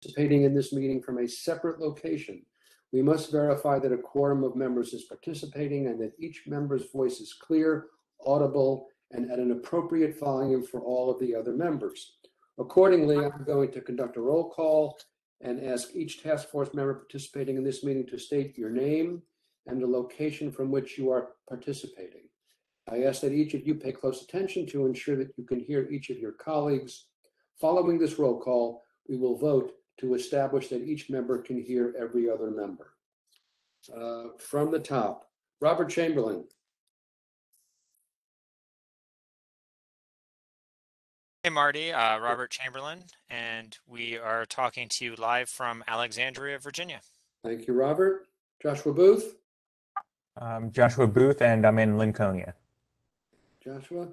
participating in this meeting from a separate location. We must verify that a quorum of members is participating and that each member's voice is clear, audible, and at an appropriate volume for all of the other members. Accordingly, I'm going to conduct a roll call and ask each task force member participating in this meeting to state your name and the location from which you are participating. I ask that each of you pay close attention to ensure that you can hear each of your colleagues. Following this roll call, we will vote to establish that each member can hear every other member. From the top, Robert Chamberlain. Hey, Marty, Robert Chamberlain, and we are talking to you live from Alexandria, Virginia. Thank you, Robert. Joshua Booth. Joshua Booth, and I'm in Lincolnia. Joshua.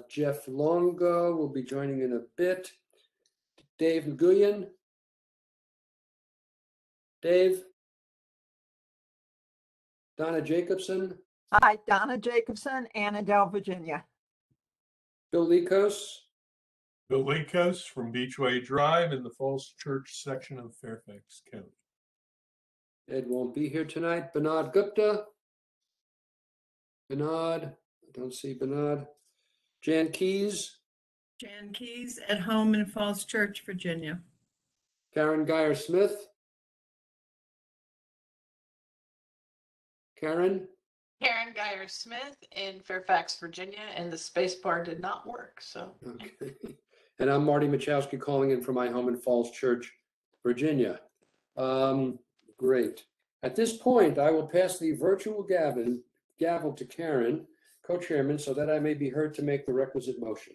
Jeff Longo will be joining in a bit. Dave Nguyen. Dave. Donna Jacobson. Hi, Donna Jacobson, Annandale, Virginia. Bill Likos. Bill Linkos from Beachway Drive in the Falls Church section of Fairfax County. Ed won't be here tonight. Binod Gupta. Binod. I don't see Binod. Jan Keys. Jan Keys at home in Falls Church, Virginia. Karen Geyer Smith. Karen. Karen Geyer Smith in Fairfax, Virginia, and the space bar did not work. So. Okay. And I'm Marty Machowski calling in from my home in Falls Church, Virginia. Great. At this point, I will pass the virtual gavel to Karen, co-chairman, so that I may be heard to make the requisite motion.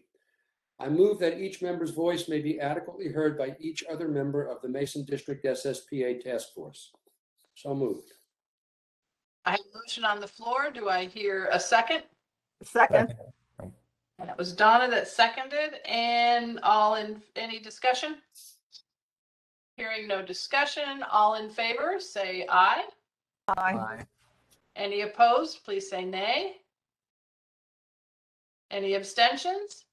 I move that each member's voice may be adequately heard by each other member of the Mason District SSPA Task Force. So moved. I have a motion on the floor. Do I hear a second? Second. And it was Donna that seconded. And any discussion? Hearing no discussion, all in favor, say aye. Aye. Any opposed, please say nay. Any abstentions?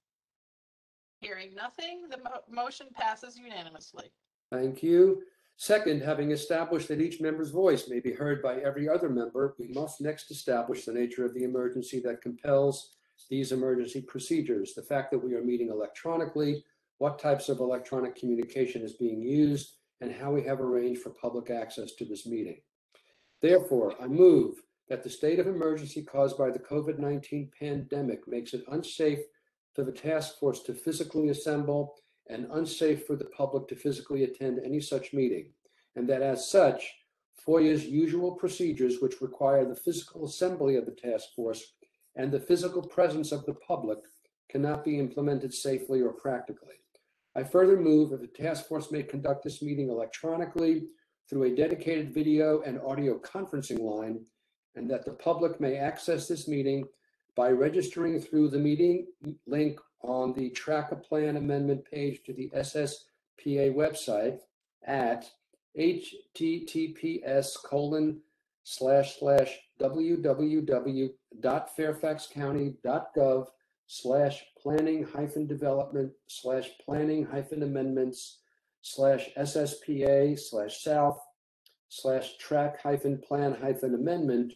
Hearing nothing, the motion passes unanimously. Thank you. Second, having established that each member's voice may be heard by every other member, we must next establish the nature of the emergency that compels these emergency procedures, the fact that we are meeting electronically, what types of electronic communication is being used, and how we have arranged for public access to this meeting. Therefore, I move that the state of emergency caused by the COVID-19 pandemic makes it unsafe for the task force to physically assemble and unsafe for the public to physically attend any such meeting, and that as such, FOIA's usual procedures, which require the physical assembly of the task force and the physical presence of the public, cannot be implemented safely or practically. I further move that the task force may conduct this meeting electronically through a dedicated video and audio conferencing line, and that the public may access this meeting by registering through the meeting link on the Track a Plan Amendment page to the SSPA website at https://www.fairfaxcounty.gov/planning-development/SSPA/track-plan-amendment,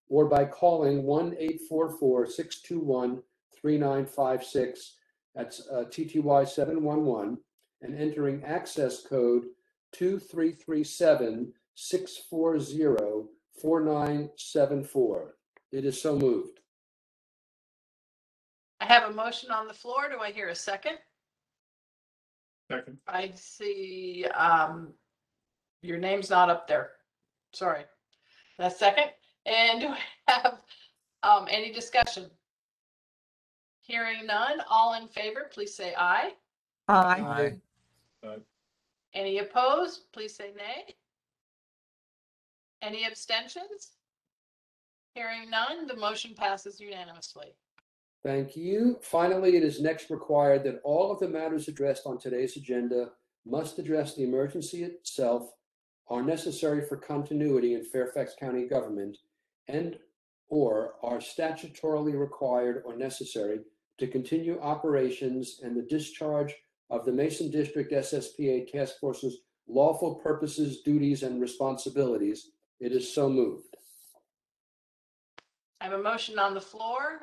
or by calling 1-844-621-3956, that's TTY 711, and entering access code 2337-640-4974. It is so moved. I have a motion on the floor. Do I hear a second? Second. I see your name's not up there. Sorry. That's second. And do I have any discussion? Hearing none, all in favor, please say aye. Aye. Any opposed, please say nay. Any abstentions? Hearing none, the motion passes unanimously. Thank you. Finally, it is next required that all of the matters addressed on today's agenda must address the emergency itself, are necessary for continuity in Fairfax County government, and or are statutorily required or necessary to continue operations and the discharge of the Mason District SSPA Task Force's lawful purposes, duties, and responsibilities. It is so moved. I have a motion on the floor.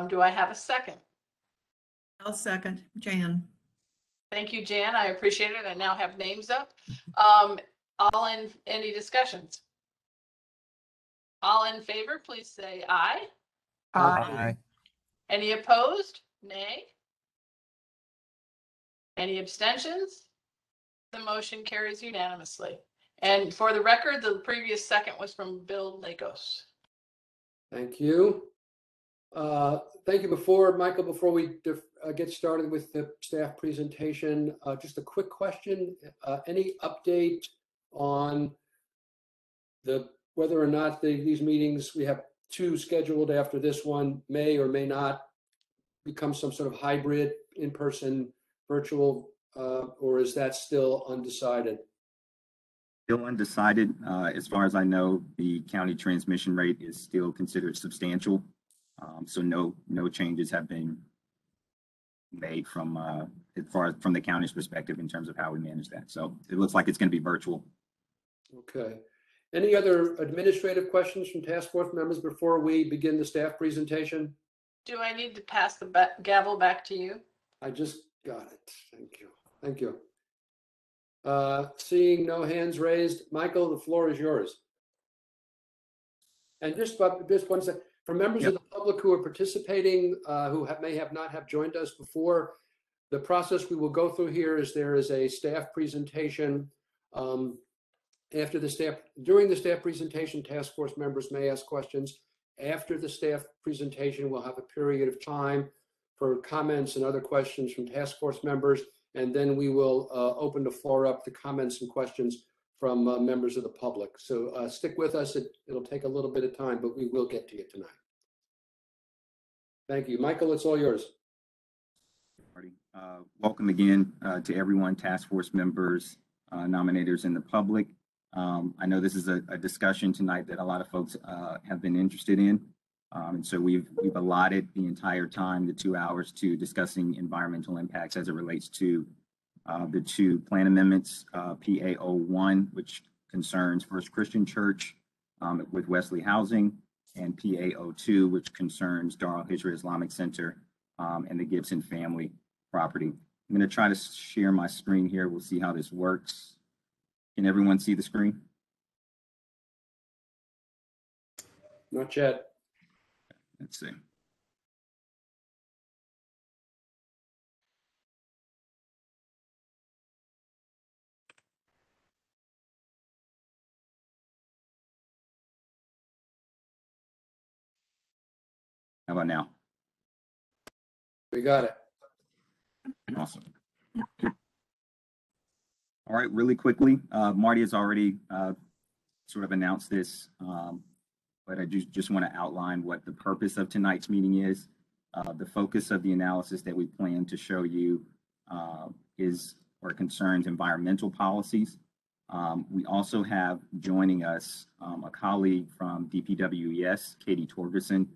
Do I have a second? I'll second, Jan. Thank you, Jan. I appreciate it. I now have names up. Any discussions? All in favor, please say aye. Aye. Any opposed? Nay. Any abstentions? The motion carries unanimously. And for the record, the previous second was from Bill Lagos. Thank you. Thank you. Michael, before we get started with the staff presentation, just a quick question. Any update on whether or not these meetings, we have 2 scheduled after this one, may or may not become some sort of hybrid, in-person, virtual, or is that still undecided? Still undecided. As far as I know, the county transmission rate is still considered substantial. So no changes have been made from as far as from the county's perspective in terms of how we manage that. So it looks like it's going to be virtual. Okay. Any other administrative questions from task force members before we begin the staff presentation? Do I need to pass the gavel back to you? I just got it. Thank you. Thank you. Seeing no hands raised, Michael, the floor is yours. And just one second, for members of the public who are participating, who may not have joined us before, the process we will go through here is there is a staff presentation. During the staff presentation, task force members may ask questions. After the staff presentation, we'll have a period of time for comments and other questions from task force members, and then we will open the floor up to comments and questions from members of the public. So stick with us. It'll take a little bit of time, but we will get to you tonight. Thank you. Michael, it's all yours. Welcome again to everyone, task force members, nominators, and the public. I know this is a discussion tonight that a lot of folks have been interested in. And so we've allotted the entire time, the 2 hours, to discussing environmental impacts as it relates to the 2 plan amendments, PA01, which concerns First Christian Church with Wesley Housing, and PA02, which concerns Dar al-Hijra Islamic Center and the Gibson family property. I'm going to try to share my screen here. We'll see how this works. Can everyone see the screen? Not yet. Let's see. How about now? We got it. Awesome. All right, really quickly, Marty has already sort of announced this, but I just want to outline what the purpose of tonight's meeting is. The focus of the analysis that we plan to show you concerns environmental policies. We also have joining us a colleague from DPWES, Katie Torgerson,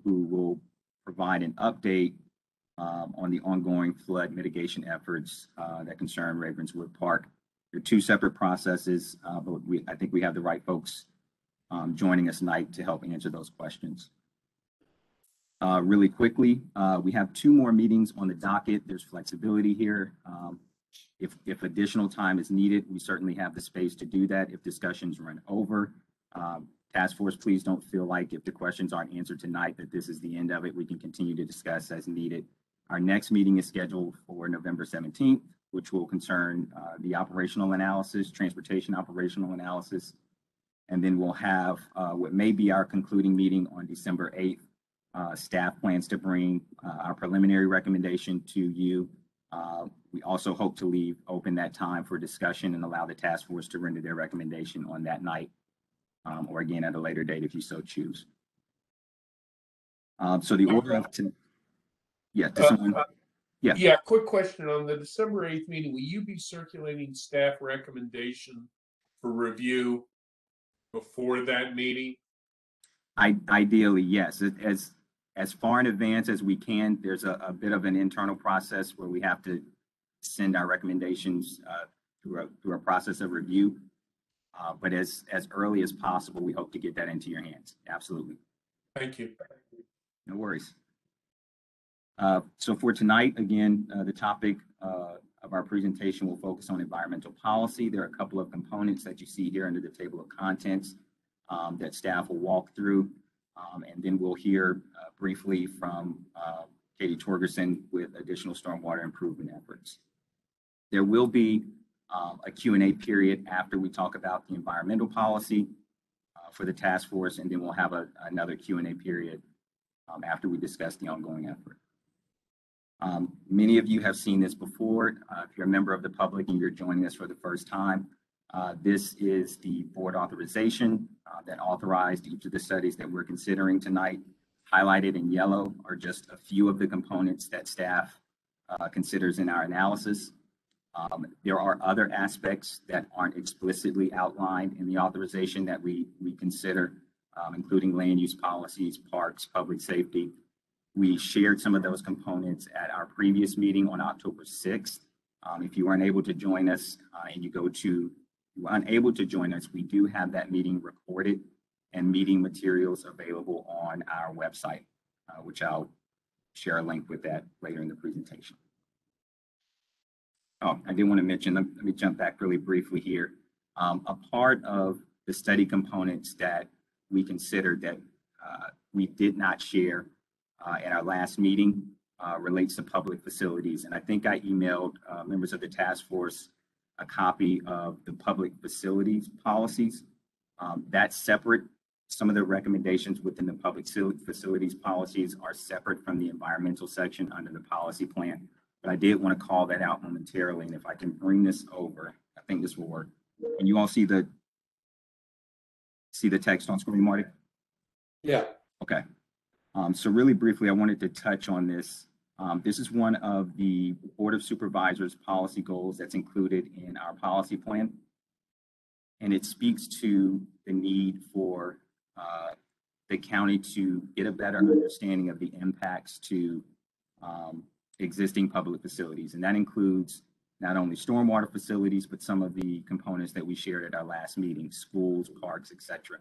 who will provide an update on the ongoing flood mitigation efforts that concern Ravenswood Park. They're 2 separate processes, but I think we have the right folks joining us tonight to help answer those questions. Really quickly, we have 2 more meetings on the docket. There's flexibility here. If additional time is needed, we certainly have the space to do that if discussions run over. Task force, please don't feel like if the questions aren't answered tonight that this is the end of it. We can continue to discuss as needed. Our next meeting is scheduled for November 17th, which will concern the operational analysis, transportation operational analysis. And then we'll have what may be our concluding meeting on December 8th. Staff plans to bring our preliminary recommendation to you. We also hope to leave open that time for discussion and allow the task force to render their recommendation on that night, or again at a later date if you so choose. So the order of yeah, quick question on the December 8th meeting. Will you be circulating staff recommendation for review before that meeting? Ideally, yes. As far in advance as we can. There's a bit of an internal process where we have to send our recommendations through a process of review. But as early as possible, we hope to get that into your hands. Absolutely. Thank you. No worries. So for tonight, again, the topic of our presentation will focus on environmental policy. There are a couple of components that you see here under the table of contents that staff will walk through. And then we'll hear briefly from Katie Torgerson with additional stormwater improvement efforts. There will be a Q&A period after we talk about the environmental policy for the task force, and then we'll have another Q&A period after we discuss the ongoing effort. Many of you have seen this before. If you're a member of the public and you're joining us for the first time, this is the board authorization that authorized each of the studies that we're considering tonight. Highlighted in yellow are just a few of the components that staff considers in our analysis. There are other aspects that aren't explicitly outlined in the authorization that we consider, including land use policies, parks, public safety. We shared some of those components at our previous meeting on October 6th. If you weren't able to join us and you were unable to join us, we do have that meeting recorded and meeting materials available on our website, which I'll share a link with that later in the presentation. Oh, I did want to mention, let me jump back really briefly here. A part of the study components that we considered that we did not share at our last meeting relates to public facilities. And I think I emailed members of the task force a copy of the public facilities policies. That's separate. Some of the recommendations within the public facilities policies are separate from the environmental section under the policy plan. But I did want to call that out momentarily. And if I can bring this over, I think this will work. Can you all see the text on screen, Marty? Yeah. Okay. So really briefly, I wanted to touch on this. This is one of the Board of Supervisors policy goals that's included in our policy plan. And it speaks to the need for the county to get a better understanding of the impacts to existing public facilities. And that includes not only stormwater facilities, but some of the components that we shared at our last meeting, schools, parks, etc.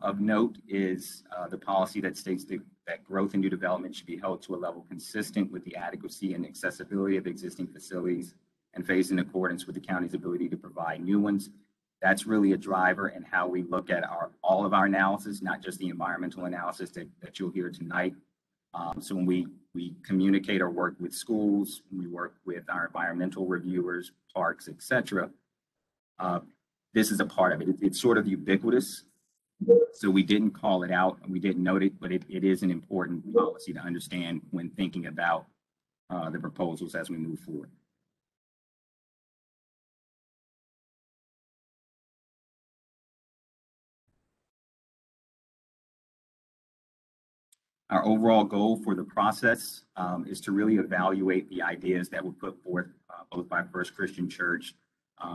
Of note is the policy that states that growth and new development should be held to a level consistent with the adequacy and accessibility of existing facilities and phased in accordance with the county's ability to provide new ones. That's really a driver in how we look at all of our analysis, not just the environmental analysis that you'll hear tonight. So when we communicate or work with schools, we work with our environmental reviewers, parks, etc. This is a part of it. It's sort of ubiquitous. So we didn't call it out, we didn't note it, but it is an important policy to understand when thinking about the proposals as we move forward. Our overall goal for the process is to really evaluate the ideas that were put forth both by First Christian Church,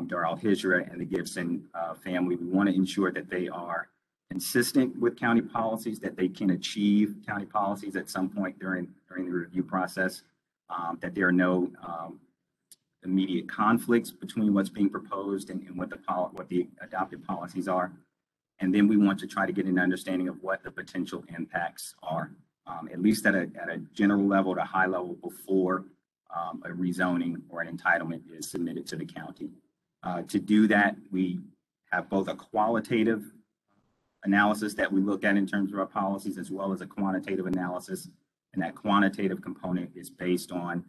Darrell Hijra, and the Gibson family. We want to ensure that they are consistent with county policies, that they can achieve county policies at some point during the review process, that there are no immediate conflicts between what's being proposed and what the adopted policies are. And then we want to try to get an understanding of what the potential impacts are, at least at a general level, at a high level, before a rezoning or an entitlement is submitted to the county. To do that, we have both a qualitative analysis that we look at in terms of our policies, as well as a quantitative analysis. And that quantitative component is based on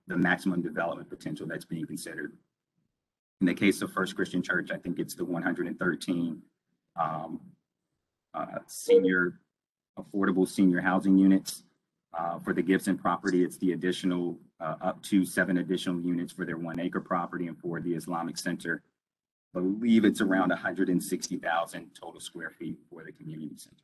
the maximum development potential that's being considered. In the case of First Christian Church, I think it's the 113 affordable senior housing units. For the Gibson property, it's the additional up to 7 additional units for their 1 acre property, and for the Islamic Center, I believe it's around 160,000 total square feet for the community center.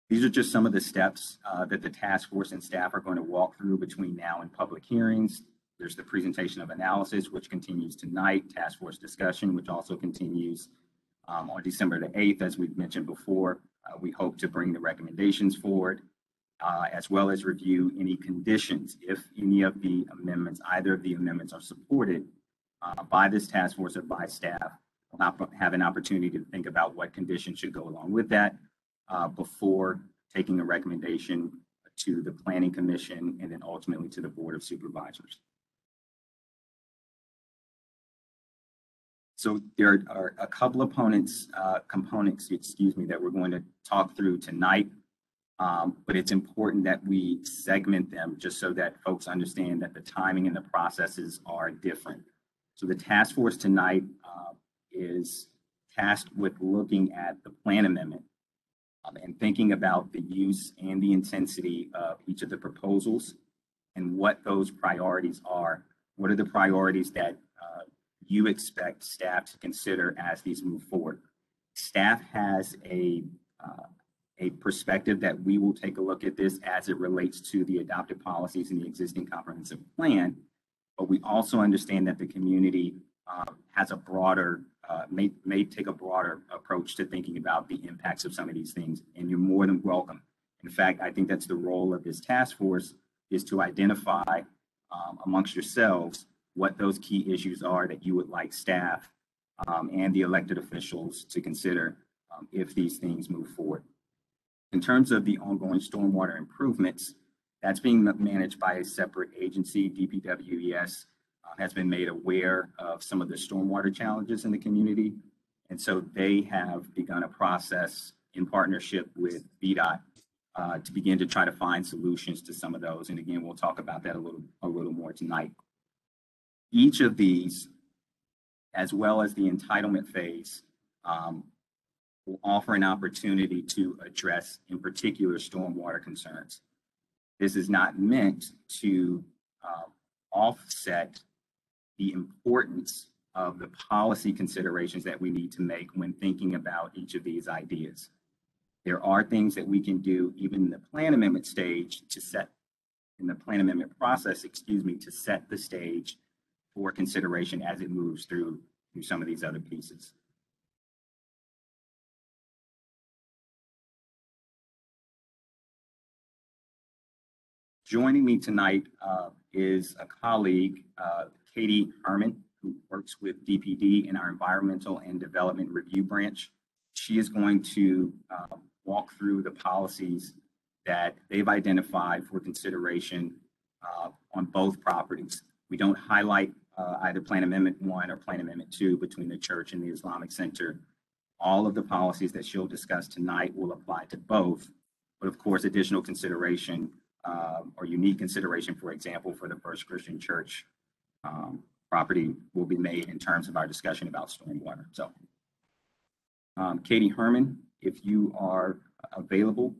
These are just some of the steps that the task force and staff are going to walk through between now and public hearings. There's the presentation of analysis, which continues tonight, task force discussion, which also continues on December the 8th, as we've mentioned before. We hope to bring the recommendations forward. as well as review any conditions if any of the amendments, either of the amendments are supported by this task force or by staff. We'll have an opportunity to think about what conditions should go along with that before taking a recommendation to the Planning Commission and then ultimately to the Board of Supervisors. So there are a couple of components, that we're going to talk through tonight, but it's important that we segment them just so that folks understand that the timing and the processes are different. So the task force tonight is tasked with looking at the plan amendment and thinking about the use and the intensity of each of the proposals and what those priorities are. What are the priorities that you expect staff to consider as these move forward? Staff has a perspective that we will take a look at this as it relates to the adopted policies in the existing comprehensive plan, but we also understand that the community has a broader, may take a broader approach to thinking about the impacts of some of these things, and you're more than welcome. In fact, I think that's the role of this task force, is to identify amongst yourselves what those key issues are that you would like staff and the elected officials to consider if these things move forward. In terms of the ongoing stormwater improvements, that's being managed by a separate agency. DPWES has been made aware of some of the stormwater challenges in the community, and so they have begun a process in partnership with VDOT to begin to try to find solutions to some of those. And again, we'll talk about that a little more tonight. Each of these, as well as the entitlement phase, will offer an opportunity to address, in particular, stormwater concerns. This is not meant to offset the importance of the policy considerations that we need to make when thinking about each of these ideas. There are things that we can do even in the plan amendment stage to set, in the plan amendment process, to set the stage for consideration as it moves through some of these other pieces. Joining me tonight is a colleague, Katie Herman, who works with DPD in our Environmental and Development Review Branch. She is going to walk through the policies that they've identified for consideration on both properties. We don't highlight either Plan Amendment 1 or Plan Amendment 2 between the church and the Islamic Center. All of the policies that she'll discuss tonight will apply to both, but of course, additional consideration or unique consideration, for example, for the First Christian Church property will be made in terms of our discussion about stormwater. So, Katie Herman, if you are available.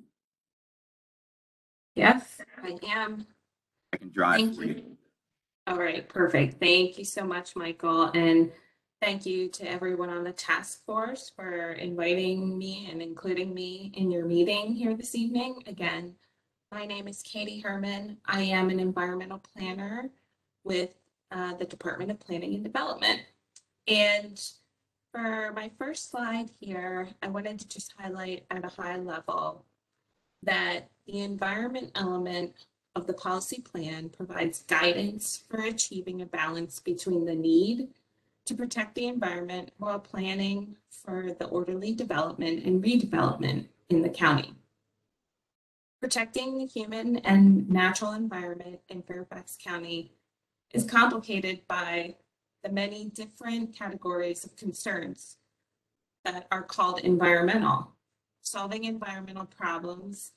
Yes, I am. I can drive Thank for you. you. All right, perfect. Thank you so much, Michael. And thank you to everyone on the task force for inviting me and including me in your meeting here this evening. Again, my name is Katie Herman. I am an environmental planner with the Department of Planning and Development. And for my first slide here, I wanted to just highlight at a high level that the environment element of the policy plan provides guidance for achieving a balance between the need to protect the environment while planning for the orderly development and redevelopment in the county. Protecting the human and natural environment in Fairfax County is complicated by the many different categories of concerns that are called environmental. Solving environmental problems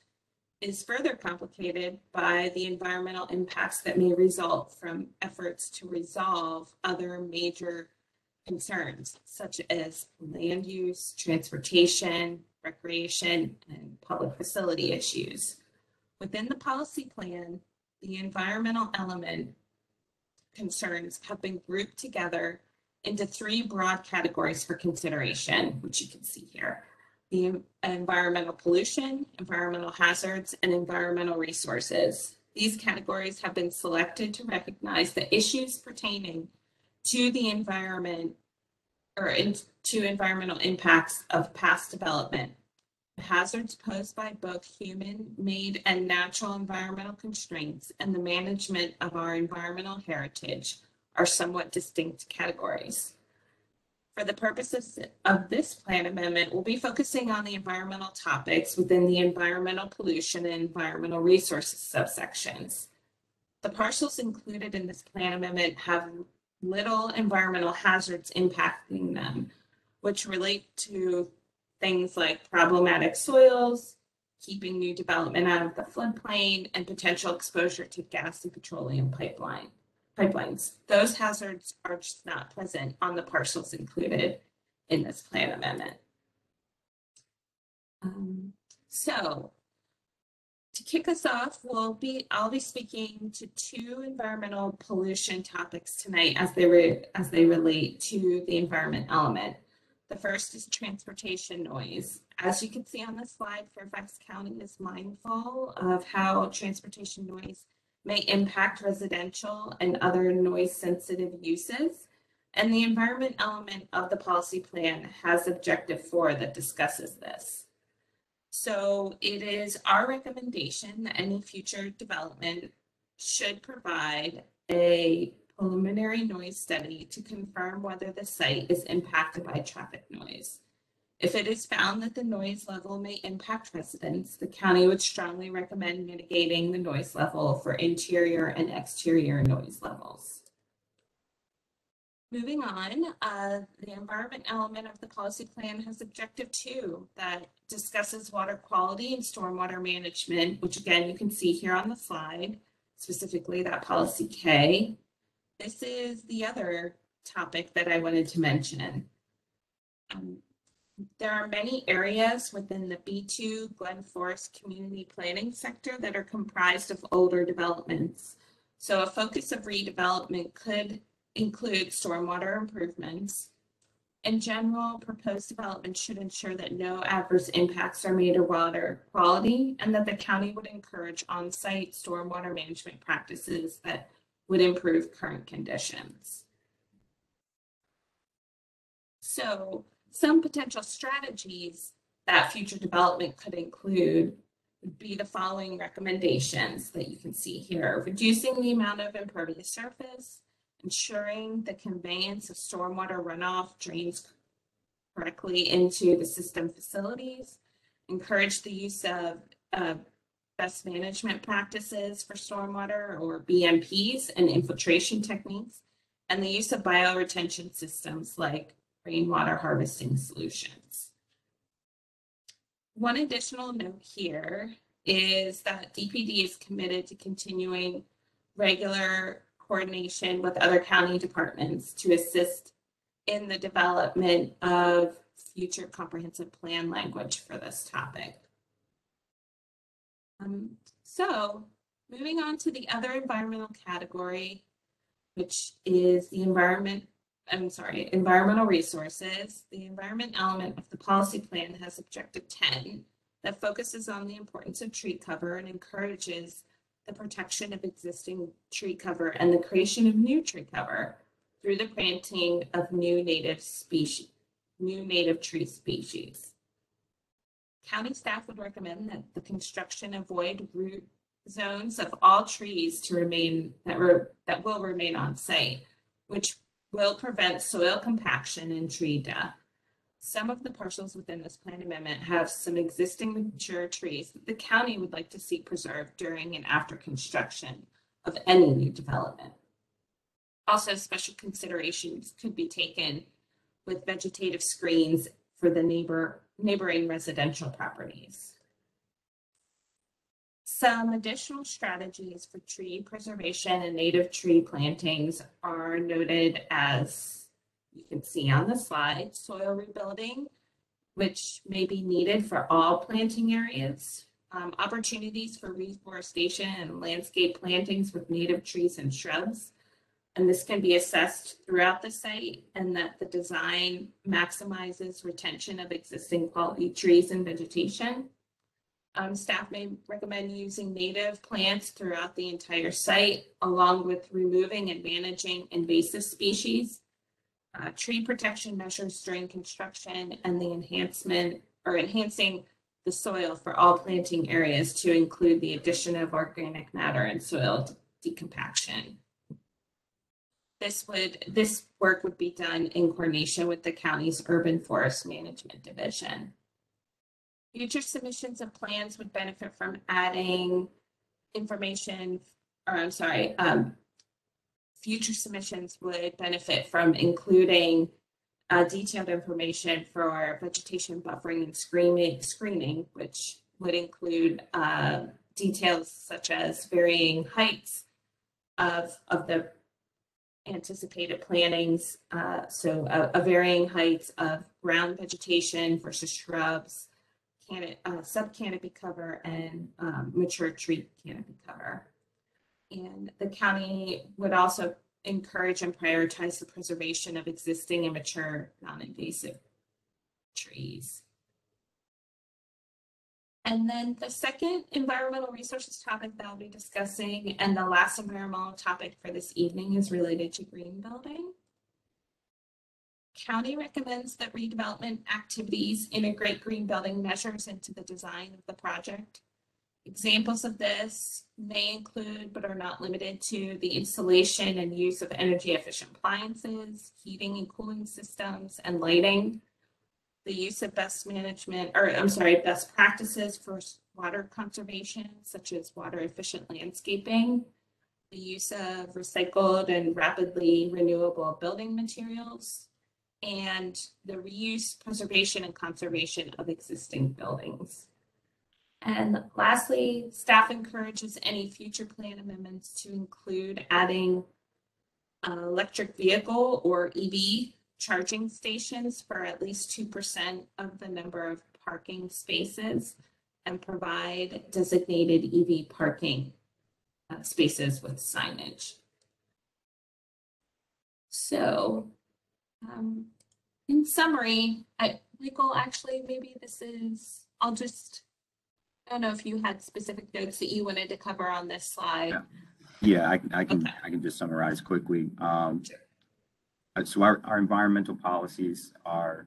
is further complicated by the environmental impacts that may result from efforts to resolve other major concerns, such as land use, transportation, recreation, and public facility issues. Within the policy plan, the environmental element concerns have been grouped together into three broad categories for consideration, which you can see here: the environmental pollution, environmental hazards, and environmental resources. These categories have been selected to recognize the issues pertaining to the environment or to environmental impacts of past development hazards posed by both human-made and natural environmental constraints and the management of our environmental heritage are somewhat distinct categories. For the purposes of this plan amendment, we'll be focusing on the environmental topics within the environmental pollution and environmental resources subsections. The parcels included in this plan amendment have little environmental hazards impacting them, which relate to things like problematic soils, keeping new development out of the floodplain, and potential exposure to gas and petroleum pipelines. Those hazards are just not present on the parcels included in this plan amendment. So to kick us off, I'll be speaking to two environmental pollution topics tonight as they relate to the environment element. The first is transportation noise. As you can see on the slide, Fairfax County is mindful of how transportation noise may impact residential and other noise-sensitive uses, and the environment element of the policy plan has Objective 4 that discusses this. So it is our recommendation that any future development should provide a preliminary noise study to confirm whether the site is impacted by traffic noise. If it is found that the noise level may impact residents, the county would strongly recommend mitigating the noise level for interior and exterior noise levels. Moving on, the environment element of the policy plan has Objective 2 that discusses water quality and stormwater management, which again, you can see here on the slide, specifically that policy K. This is the other topic that I wanted to mention. There are many areas within the B2 Glen Forest community planning sector that are comprised of older developments. So a focus of redevelopment could include stormwater improvements. In general, proposed development should ensure that no adverse impacts are made to water quality and that the county would encourage on-site stormwater management practices that would improve current conditions. So some potential strategies that future development could include would be the following recommendations that you can see here: reducing the amount of impervious surface, ensuring the conveyance of stormwater runoff drains correctly into the system facilities, encourage the use of best management practices for stormwater or BMPs and infiltration techniques, and the use of bioretention systems like rainwater harvesting solutions. One additional note here is that DPD is committed to continuing regular coordination with other county departments to assist in the development of future comprehensive plan language for this topic. So moving on to the other environmental category, which is the environmental resources. The environment element of the policy plan has Objective 10 that focuses on the importance of tree cover and encourages the protection of existing tree cover and the creation of new tree cover through the planting of new native tree species. County staff would recommend that the construction avoid root zones of all trees to remain that will remain on site, which will prevent soil compaction and tree death. Some of the parcels within this plan amendment have some existing mature trees that the county would like to see preserved during and after construction of any new development. Also, special considerations could be taken with vegetative screens for the neighboring residential properties. Some additional strategies for tree preservation and native tree plantings are noted as you can see on the slide: soil rebuilding, which may be needed for all planting areas, opportunities for reforestation and landscape plantings with native trees and shrubs. And this can be assessed throughout the site, and that the design maximizes retention of existing quality trees and vegetation. Staff may recommend using native plants throughout the entire site, along with removing and managing invasive species, tree protection measures during construction, and the enhancing the soil for all planting areas to include the addition of organic matter and soil decompaction. This work would be done in coordination with the county's Urban Forest Management Division. Future submissions of plans would benefit from adding information, future submissions would benefit from including detailed information for vegetation buffering and screening, which would include details such as varying heights of the anticipated plantings, a varying heights of ground vegetation versus shrubs, sub-canopy cover, and mature tree canopy cover. And the county would also encourage and prioritize the preservation of existing and mature non-invasive trees. And then the second environmental resources topic that I'll be discussing, and the last environmental topic for this evening, is related to green building. County recommends that redevelopment activities integrate green building measures into the design of the project. Examples of this may include, but are not limited to, the installation and use of energy efficient appliances, heating and cooling systems, and lighting. The use of best practices for water conservation, such as water efficient landscaping, the use of recycled and rapidly renewable building materials, and the reuse, preservation, and conservation of existing buildings. And lastly, staff encourages any future plan amendments to include adding electric vehicle or EV charging stations for at least 2% of the number of parking spaces, and provide designated EV parking spaces with signage. So, in summary, Michael, actually, maybe this is, I don't know if you had specific notes that you wanted to cover on this slide. Yeah, I can just summarize quickly. So our environmental policies are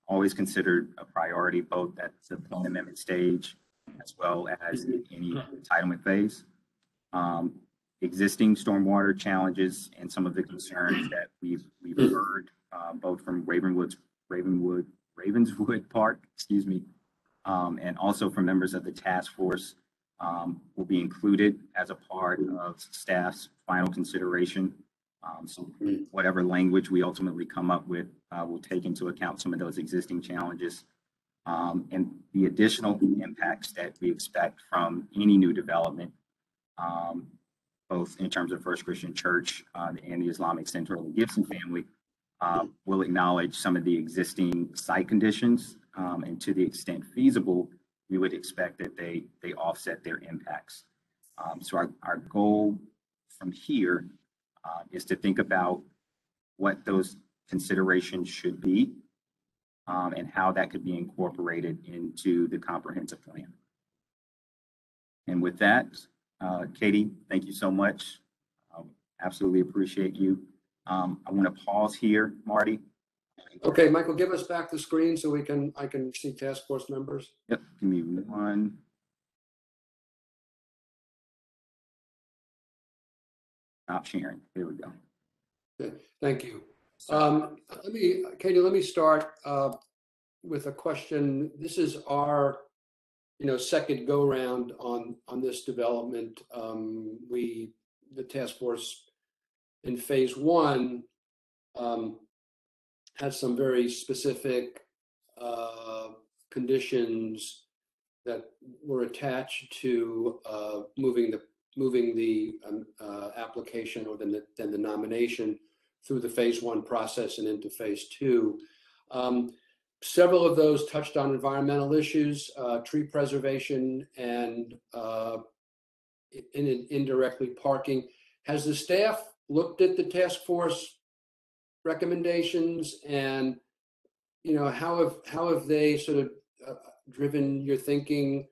always considered a priority, both at the plan amendment stage as well as in any entitlement phase. Existing stormwater challenges and some of the concerns that we've heard both from Ravenswood Park, and also from members of the task force will be included as a part of staff's final consideration. So whatever language we ultimately come up with will take into account some of those existing challenges and the additional impacts that we expect from any new development, both in terms of First Christian Church and the Islamic Center of the Gibson family. Will acknowledge some of the existing site conditions, and to the extent feasible, we would expect that they offset their impacts. So our goal from here is to think about what those considerations should be and how that could be incorporated into the comprehensive plan. And with that, Katie, thank you so much. Absolutely appreciate you. I want to pause here, Marty. Okay, Michael, give us back the screen so I can see task force members. Yep, give me one. Stop sharing. There we go. Okay, thank you. Katie, let me start with a question. This is our, second go round on this development. The task force in phase one has some very specific conditions that were attached to moving the application or then the nomination through the phase one process and into phase two. Several of those touched on environmental issues, tree preservation, and indirectly parking. Has the staff looked at the task force recommendations, and how have they sort of driven your thinking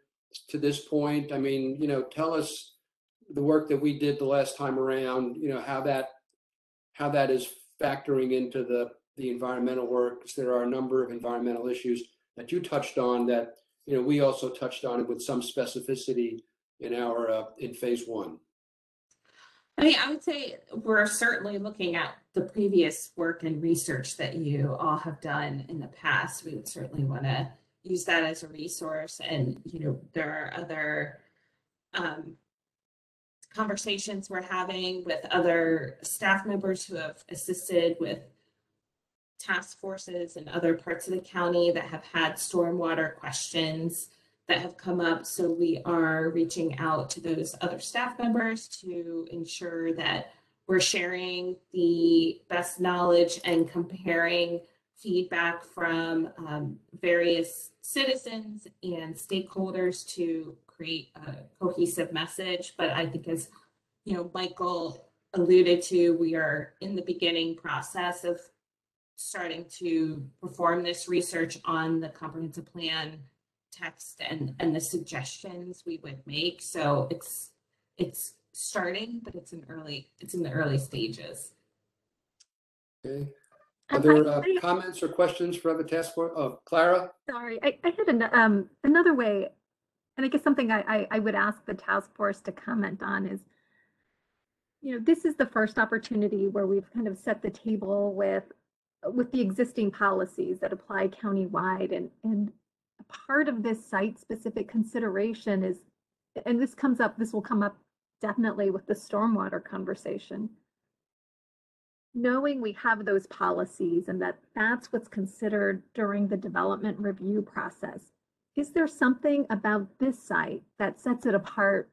to this point? I mean, tell us the work that we did the last time around, how that is factoring into the environmental work, because there are a number of environmental issues that you touched on that we also touched on it with some specificity in our in phase one. I mean, I would say we're certainly looking at the previous work and research that you all have done in the past. We would certainly want to use that as a resource. And, there are other conversations we're having with other staff members who have assisted with task forces in other parts of the county that have had stormwater questions that have come up. So we are reaching out to those other staff members to ensure that we're sharing the best knowledge and comparing feedback from various citizens and stakeholders to create a cohesive message. But I think, as Michael alluded to, we are in the beginning process of starting to perform this research on the comprehensive plan text and the suggestions we would make. So it's starting, but it's in the early stages. Okay. Are there comments or questions for the task force? Oh, Clara? Sorry, I had another way, and I guess something I would ask the task force to comment on is, this is the first opportunity where we've kind of set the table with the existing policies that apply countywide, and part of this site-specific consideration is, and this will come up definitely with the stormwater conversation, knowing we have those policies and that's what's considered during the development review process. Is there something about this site that sets it apart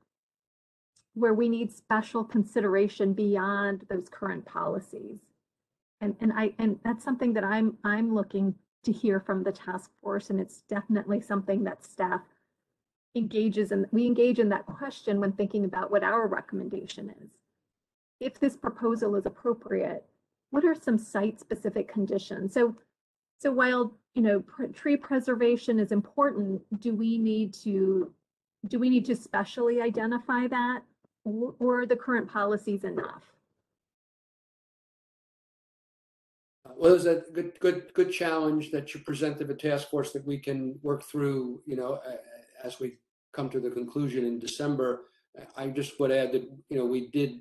where we need special consideration beyond those current policies? And that's something that I'm looking to hear from the task force, and it's definitely something that staff engages in. We engage in that question when thinking about what our recommendation is. If this proposal is appropriate, what are some site-specific conditions? So while tree preservation is important, do we need to specially identify that, or are the current policies enough? Well, there's a good challenge that you present to the task force that we can work through, as we come to the conclusion in December. I just would add that, we did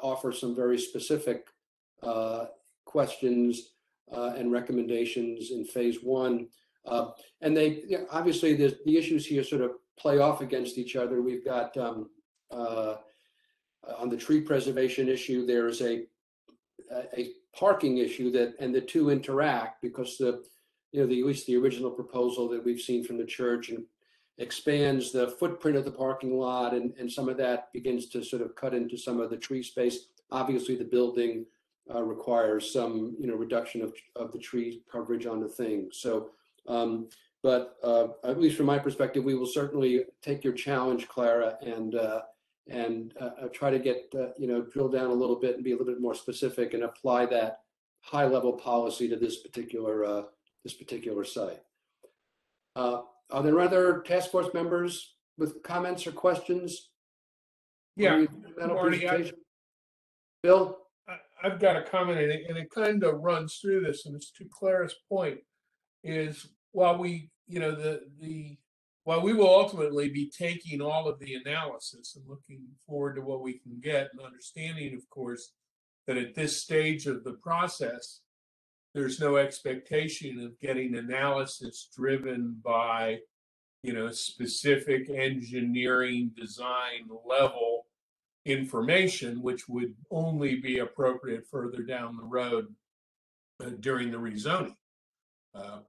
offer some very specific questions and recommendations in phase one. And they, obviously, the issues here sort of play off against each other. We've got, on the tree preservation issue, there's a parking issue and the two interact, because at least the original proposal that we've seen from the church and expands the footprint of the parking lot, and some of that begins to sort of cut into some of the tree space. Obviously, the building requires some reduction of the tree coverage on the thing. So, but at least from my perspective, we will certainly take your challenge, Clara, and try to get drill down a little bit and be a little bit more specific and apply that high level policy to this particular site. Are there other task force members with comments or questions? Yeah, Marty, Bill? I've got a comment, and it kind of runs through this, and it's to Clara's point, is while we, while we will ultimately be taking all of the analysis and looking forward to what we can get, and understanding, of course, that at this stage of the process, there's no expectation of getting analysis driven by, specific engineering design level information, which would only be appropriate further down the road during the rezoning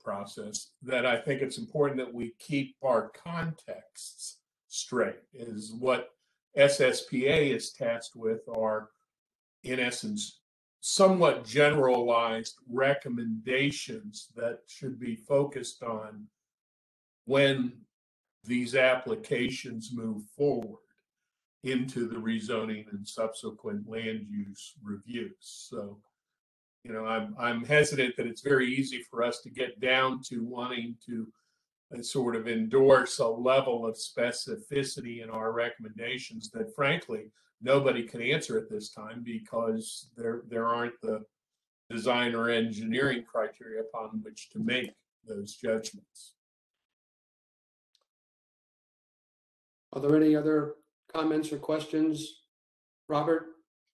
process. That I think it's important that we keep our contexts straight. Is what SSPA is tasked with are, in essence, somewhat generalized recommendations that should be focused on when these applications move forward into the rezoning and subsequent land use reviews. So, I'm hesitant that it's very easy for us to get down to wanting to sort of endorse a level of specificity in our recommendations that, frankly, nobody can answer at this time, because there aren't the design or engineering criteria upon which to make those judgments. Are there any other comments or questions? Robert?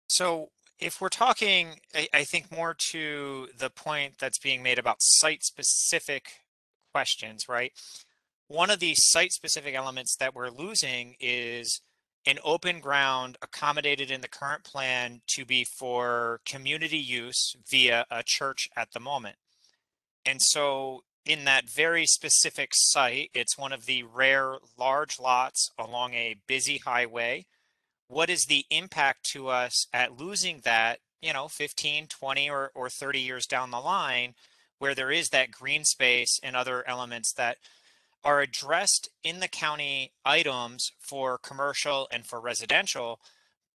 So if we're talking, I think more to the point that's being made about site-specific questions, right? One of the site-specific elements that we're losing is an open ground accommodated in the current plan to be for community use via a church at the moment. And so in that very specific site, it's one of the rare large lots along a busy highway. What is the impact to us at losing that, 15, 20, or 30 years down the line, where there is that green space and other elements that are addressed in the county items for commercial and for residential,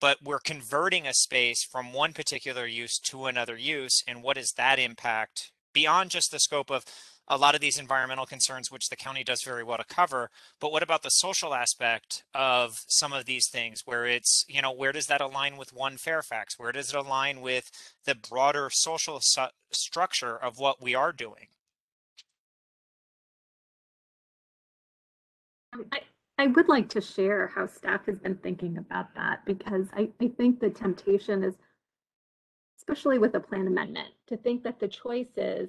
but we're converting a space from one particular use to another use? And what is that impact beyond just the scope of a lot of these environmental concerns, which the county does very well to cover, but what about the social aspect of some of these things where it's, where does that align with One Fairfax? Where does it align with the broader social structure of what we are doing? I would like to share how staff has been thinking about that, because I think the temptation is, especially with a plan amendment, to think that the choice is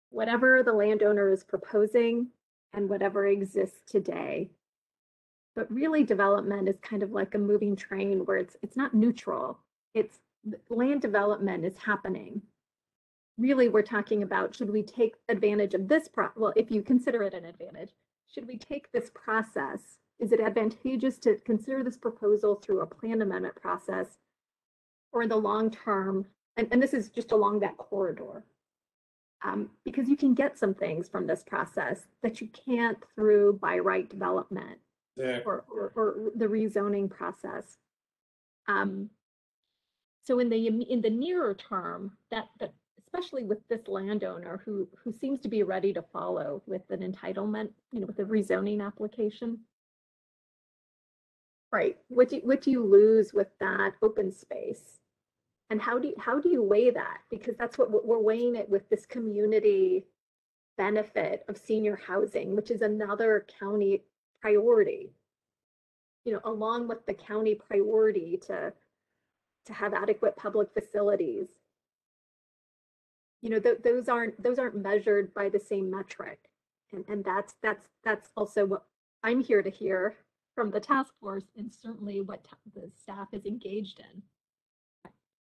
whatever the landowner is proposing and whatever exists today. But really, development is kind of like a moving train where it's not neutral. It's land development is happening. Really, we're talking about, should we take advantage of this well, if you consider it an advantage, should we take this process? Is it advantageous to consider this proposal through a plan amendment process, or in the long term, and this is just along that corridor? Because you can get some things from this process that you can't through by right development or the rezoning process. So in the nearer term, that especially with this landowner who seems to be ready to follow with an entitlement, with a rezoning application, right? What do you lose with that open space? And how do you weigh that? Because that's what we're weighing it with, this community benefit of senior housing, which is another county priority. Along with the county priority to have adequate public facilities. Those aren't measured by the same metric, and that's also what I'm here to hear from the task force, and certainly what the staff is engaged in.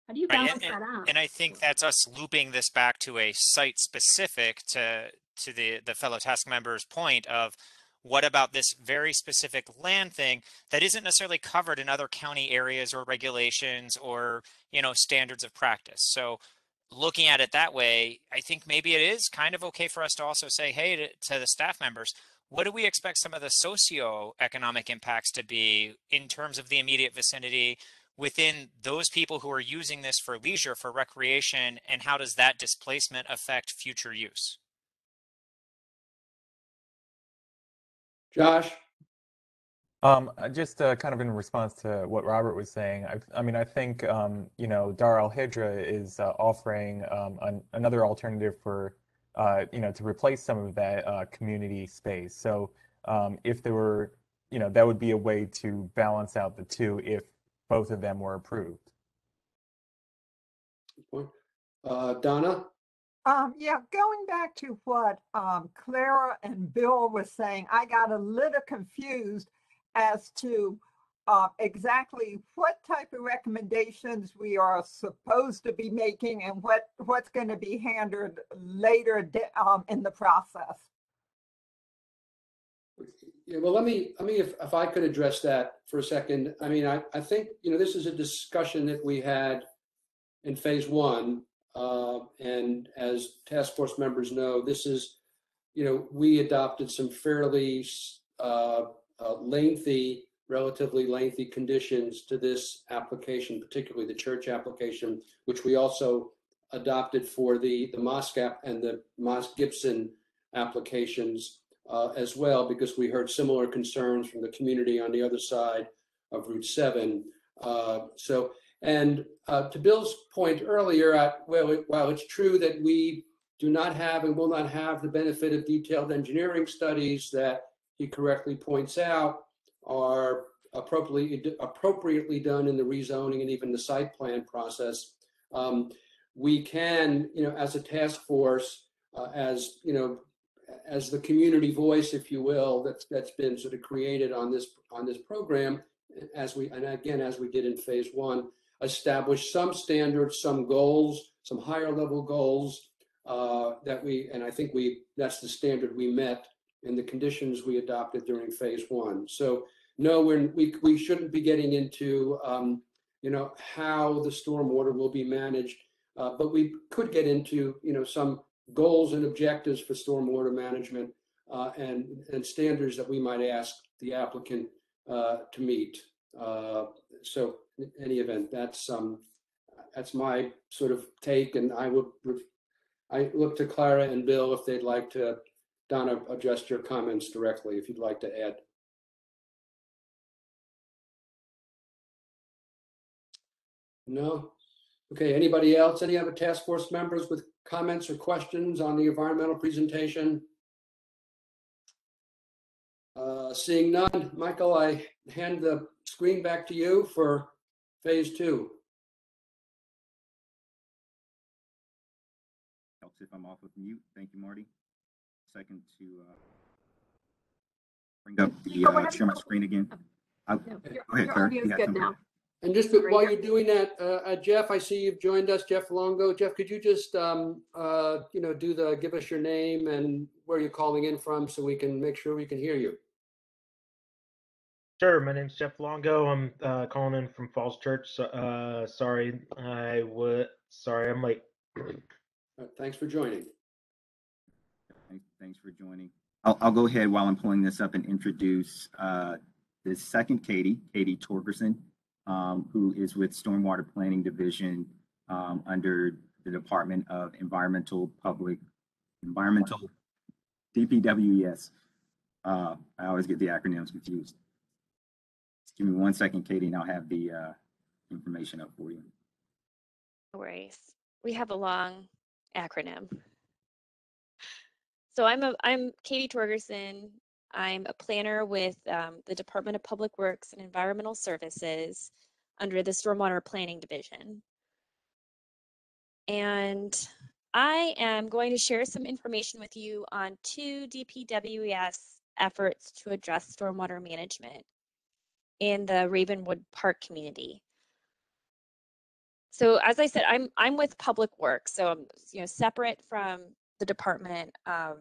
How do you balance that out? And I think that's us looping this back to a site specific to the fellow task member's point of, what about this very specific land thing that isn't necessarily covered in other county areas or regulations or, standards of practice? So looking at it that way, I think maybe it is kind of okay for us to also say, hey, to the staff members, what do we expect some of the socioeconomic impacts to be in terms of the immediate vicinity within those people who are using this for leisure, for recreation, and how does that displacement affect future use? Josh? Just kind of in response to what Robert was saying, I think, Dar al-Hijra is offering another alternative for, to replace some of that community space. So if there were, that would be a way to balance out the two if both of them were approved. Donna? Yeah, going back to what Clara and Bill was saying, I got a little confused as to exactly what type of recommendations we are supposed to be making and what's going to be handled later in the process. Yeah, well, let me if I could address that for a second. I think, this is a discussion that we had in phase one. And as task force members know, this is, we adopted some fairly relatively lengthy conditions to this application, particularly the church application, which we also adopted for the Moscap and the Moss-Gibson applications as well, because we heard similar concerns from the community on the other side of Route 7. And to Bill's point earlier, while it's true that we do not have and will not have the benefit of detailed engineering studies that he correctly points out, are appropriately done in the rezoning and even the site plan process, we can, as a task force, as as the community voice, if you will, that's been sort of created on this program, as we did in phase one, establish some standards, some goals, some higher level goals and I think that's the standard we met in the conditions we adopted during phase one. So no, we shouldn't be getting into how the stormwater will be managed, but we could get into some goals and objectives for stormwater management and standards that we might ask the applicant to meet. So in any event, that's my sort of take, and I look to Clara and Bill if they'd like to, Donna, address your comments directly if you'd like to add. No? Okay, anybody else? Any other task force members with comments or questions on the environmental presentation? Seeing none, Michael, I hand the screen back to you for phase two. Helps if I'm off of mute. Thank you, Marty. Second to bring up the share my screen again. No, go ahead, your sir. audio's good now. And just while you're doing that, Jeff, I see you've joined us, Jeff Longo. Jeff, could you just, give us your name and where you're calling in from so we can make sure we can hear you? Sure. My name's Jeff Longo. I'm calling in from Falls Church. Sorry, I'm late. Thanks for joining. Thanks for joining. I'll go ahead while I'm pulling this up and introduce the second Katie Torgerson, who is with Stormwater Planning Division under the Department of Environmental DPWES. I always get the acronyms confused. Just give me 1 second, Katie, and I'll have the information up for you. No worries. We have a long acronym. So I'm Katie Torgerson. I'm a planner with the Department of Public Works and Environmental Services under the Stormwater Planning Division. And I am going to share some information with you on 2 DPWES efforts to address stormwater management in the Ravenwood Park community. So as I said, I'm with Public Works, so I'm separate from the Department of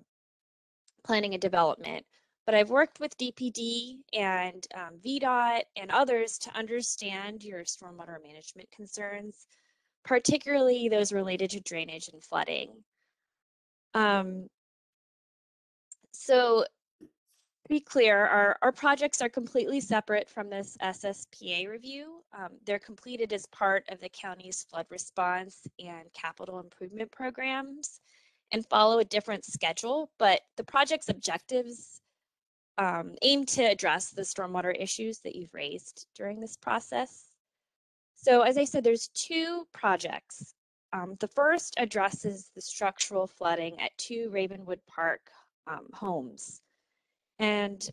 Planning and Development. But I've worked with DPD and VDOT and others to understand your stormwater management concerns, particularly those related to drainage and flooding. So to be clear, our projects are completely separate from this SSPA review. They're completed as part of the county's flood response and capital improvement programs and follow a different schedule, but the project's objectives aim to address the stormwater issues that you've raised during this process. So as I said, there's 2 projects. The first addresses the structural flooding at 2 Ravenwood Park homes. And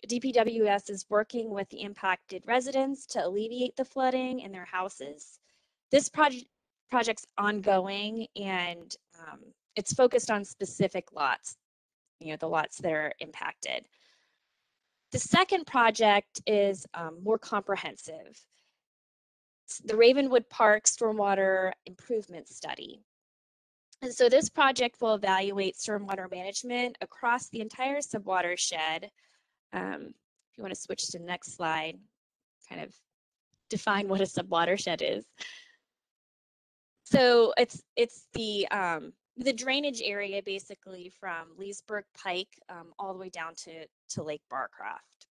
DPWS is working with the impacted residents to alleviate the flooding in their houses. This project's ongoing, and it's focused on specific lots, the lots that are impacted. The second project is more comprehensive. It's the Ravenwood Park Stormwater Improvement Study. And so this project will evaluate stormwater management across the entire subwatershed. If you want to switch to the next slide, kind of define what a subwatershed is. So it's the drainage area basically from Leesburg Pike all the way down to Lake Barcroft.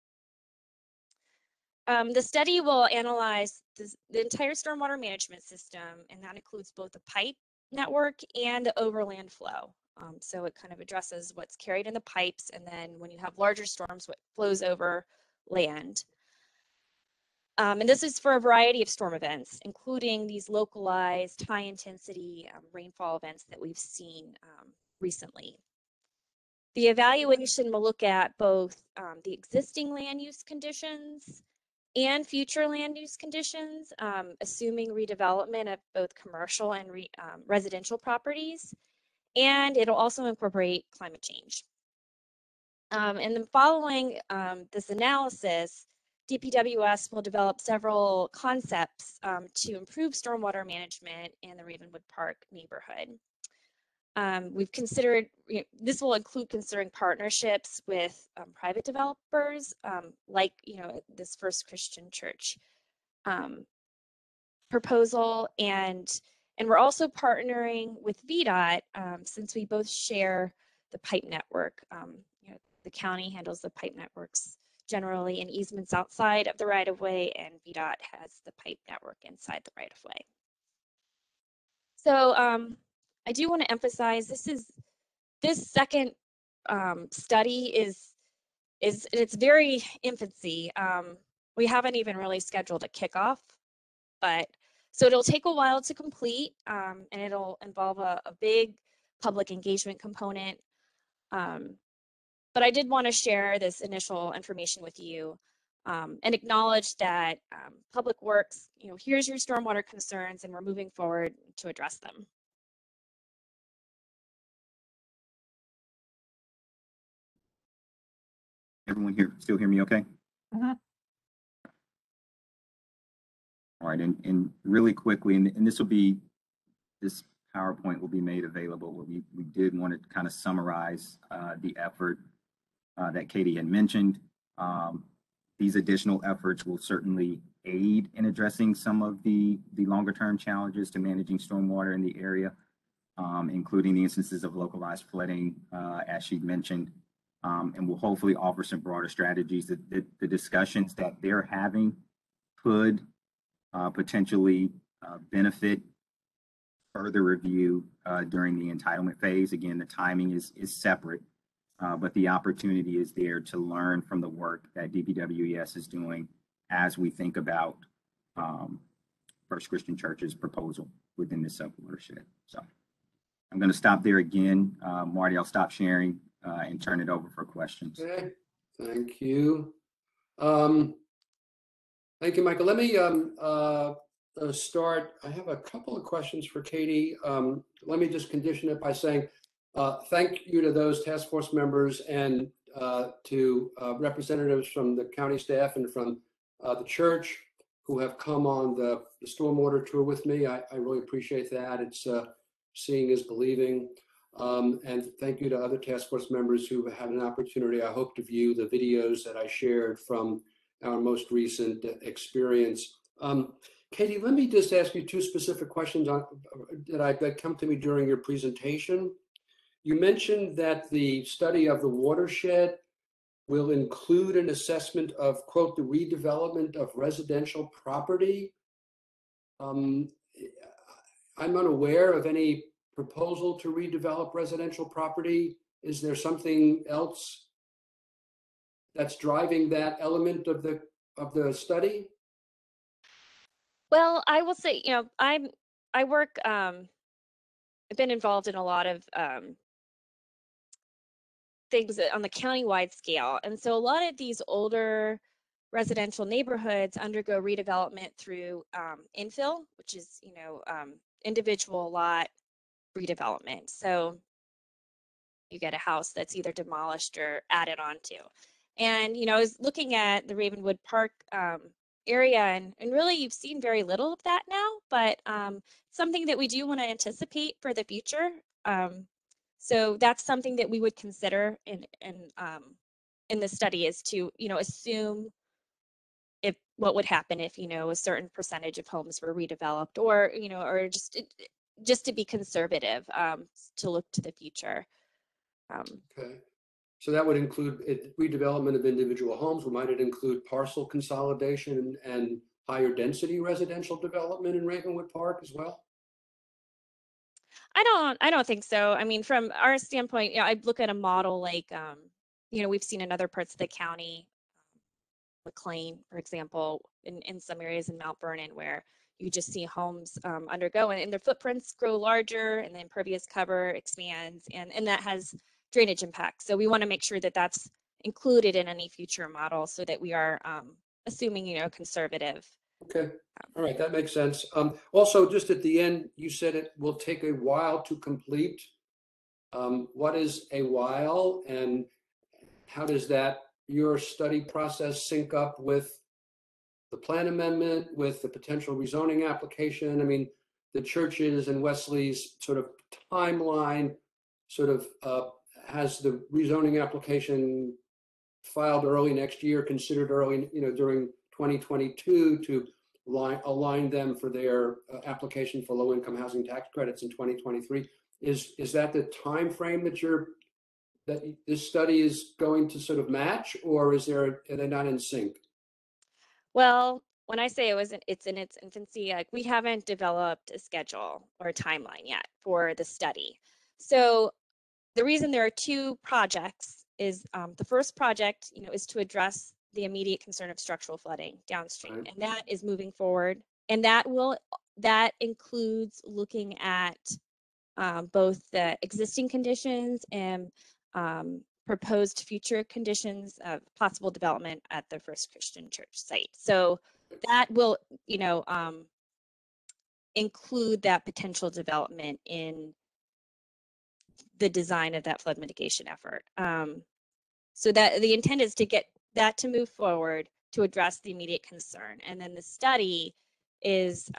The study will analyze the entire stormwater management system, and that includes both the pipe network and the overland flow. So it kind of addresses what's carried in the pipes, and then when you have larger storms, what flows over land. And this is for a variety of storm events, including these localized high intensity rainfall events that we've seen recently. The evaluation will look at both the existing land use conditions and future land use conditions, assuming redevelopment of both commercial and residential properties, and it'll also incorporate climate change. And then following this analysis, DPWS will develop several concepts to improve stormwater management in the Ravenwood Park neighborhood. We've considered, this will include considering partnerships with private developers, like, this First Christian Church proposal. And we're also partnering with VDOT since we both share the pipe network. The county handles the pipe networks generally in easements outside of the right-of-way, and VDOT has the pipe network inside the right-of-way. So I do want to emphasize this second study is it's very infancy. We haven't even really scheduled a kickoff, but so it'll take a while to complete, and it'll involve a big public engagement component. But I did want to share this initial information with you and acknowledge that Public Works, here's your stormwater concerns, and we're moving forward to address them. Everyone here still hear me okay? Uh-huh. All right, and really quickly, and this PowerPoint will be made available. We did want to kind of summarize the effort that Katie had mentioned. These additional efforts will certainly aid in addressing some of the longer term challenges to managing stormwater in the area, including the instances of localized flooding, as she mentioned, and will hopefully offer some broader strategies. The discussions that they're having could potentially benefit further review during the entitlement phase. Again, the timing is separate, but the opportunity is there to learn from the work that DPWES is doing as we think about First Christian Church's proposal within this sub-watershed. So I'm going to stop there again. Marty, I'll stop sharing and turn it over for questions. Okay, thank you. Thank you, Michael. Let me start. I have a couple of questions for Katie. Let me just condition it by saying thank you to those task force members and to representatives from the county staff and from the church who have come on the stormwater tour with me. I really appreciate that. It's seeing is believing. And thank you to other task force members who had an opportunity, I hope, to view the videos that I shared from our most recent experience. Katie, let me just ask you two specific questions that come to me during your presentation. You mentioned that the study of the watershed will include an assessment of, quote, the redevelopment of residential property. I'm unaware of any proposal to redevelop residential property. Is there something else that's driving that element of the study? Well, I will say, I work, I've been involved in a lot of things on the countywide scale. And so a lot of these older residential neighborhoods undergo redevelopment through infill, which is, individual lot redevelopment. So you get a house that's either demolished or added onto. And, I was looking at the Ravenwood Park area, and really you've seen very little of that now, but something that we do want to anticipate for the future. So that's something that we would consider in the study, is to, assume what would happen if, a certain percentage of homes were redeveloped, or, or just to be conservative, to look to the future. Okay. So that would include redevelopment of individual homes, or might it include parcel consolidation and higher density residential development in Ravenwood Park as well? I don't think so. I mean, from our standpoint, I look at a model like, we've seen in other parts of the county, McLean, for example, in some areas in Mount Vernon, where you just see homes undergo and their footprints grow larger, and the impervious cover expands, and that has drainage impacts. So we want to make sure that that's included in any future model so that we are assuming, you know, conservative. Okay, all right, that makes sense. Also, just at the end, you said it will take a while to complete. What is a while, and how does that, your study process sync up with the plan amendment, with the potential rezoning application? I mean, the Churches and Wesley's sort of timeline sort of has the rezoning application filed early next year, considered early, you know, during 2022 to align them for their application for low-income housing tax credits in 2023. Is that the time frame that this study is going to sort of match, or are they not in sync? Well, when I say it's in its infancy, like we haven't developed a schedule or a timeline yet for the study. So the reason there are two projects is the first project, you know, is to address the immediate concern of structural flooding downstream, Right. and that is moving forward. And that includes looking at both the existing conditions and proposed future conditions of possible development at the First Christian Church site. So that will, you know, include that potential development in the design of that flood mitigation effort. So that the intent is to get that to move forward to address the immediate concern. And then the study is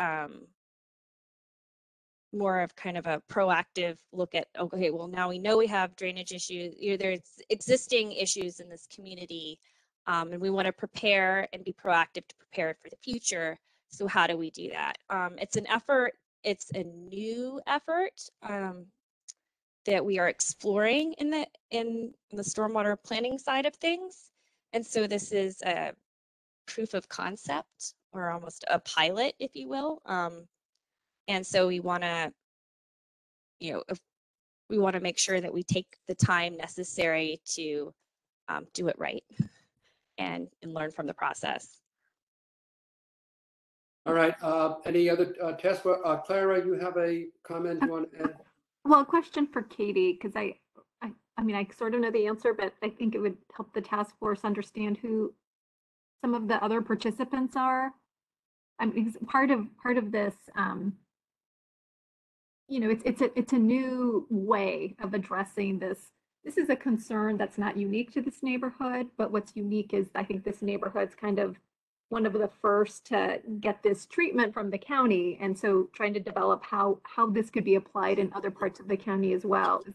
more of kind of a proactive look at, okay, well, now we know we have drainage issues, there's existing issues in this community, and we want to prepare and be proactive to prepare for the future. So how do we do that? It's an effort, it's a new effort that we are exploring in the stormwater planning side of things. And so this is a proof of concept, or almost a pilot, if you will. And so we want to, you know, we want to make sure that we take the time necessary to do it right and learn from the process. All right, any other tests? Clara, you have a comment you want to add? Well, a question for Katie, because I mean, I sort of know the answer, but I think it would help the task force understand who some of the other participants are. I mean, part of this, you know, it's a new way of addressing this. This is a concern that's not unique to this neighborhood, but what's unique is I think this neighborhood's kind of one of the first to get this treatment from the county, and so trying to develop how this could be applied in other parts of the county as well is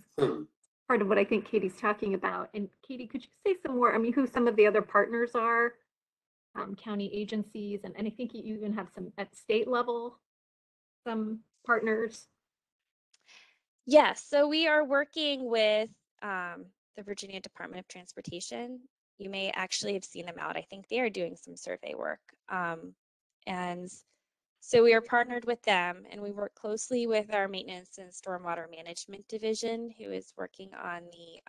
part of what I think Katie's talking about. And Katie, could you say some more? I mean, who some of the other partners are, county agencies, and I think you even have some at state level, some partners. Yes, so we are working with the Virginia Department of Transportation. You may actually have seen them out. I think they are doing some survey work. And so we are partnered with them, and we work closely with our Maintenance and Stormwater Management Division, who is working on the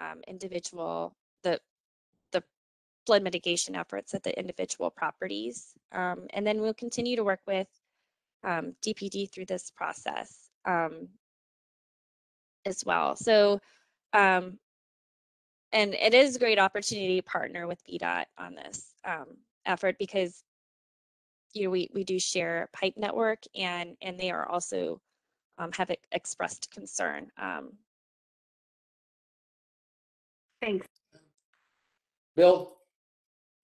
flood mitigation efforts at the individual properties. And then we'll continue to work with DPD through this process as well. So, and it is a great opportunity to partner with VDOT on this effort, because, you know, we do share a pipe network, and they are also have expressed concern. Thanks. Bill?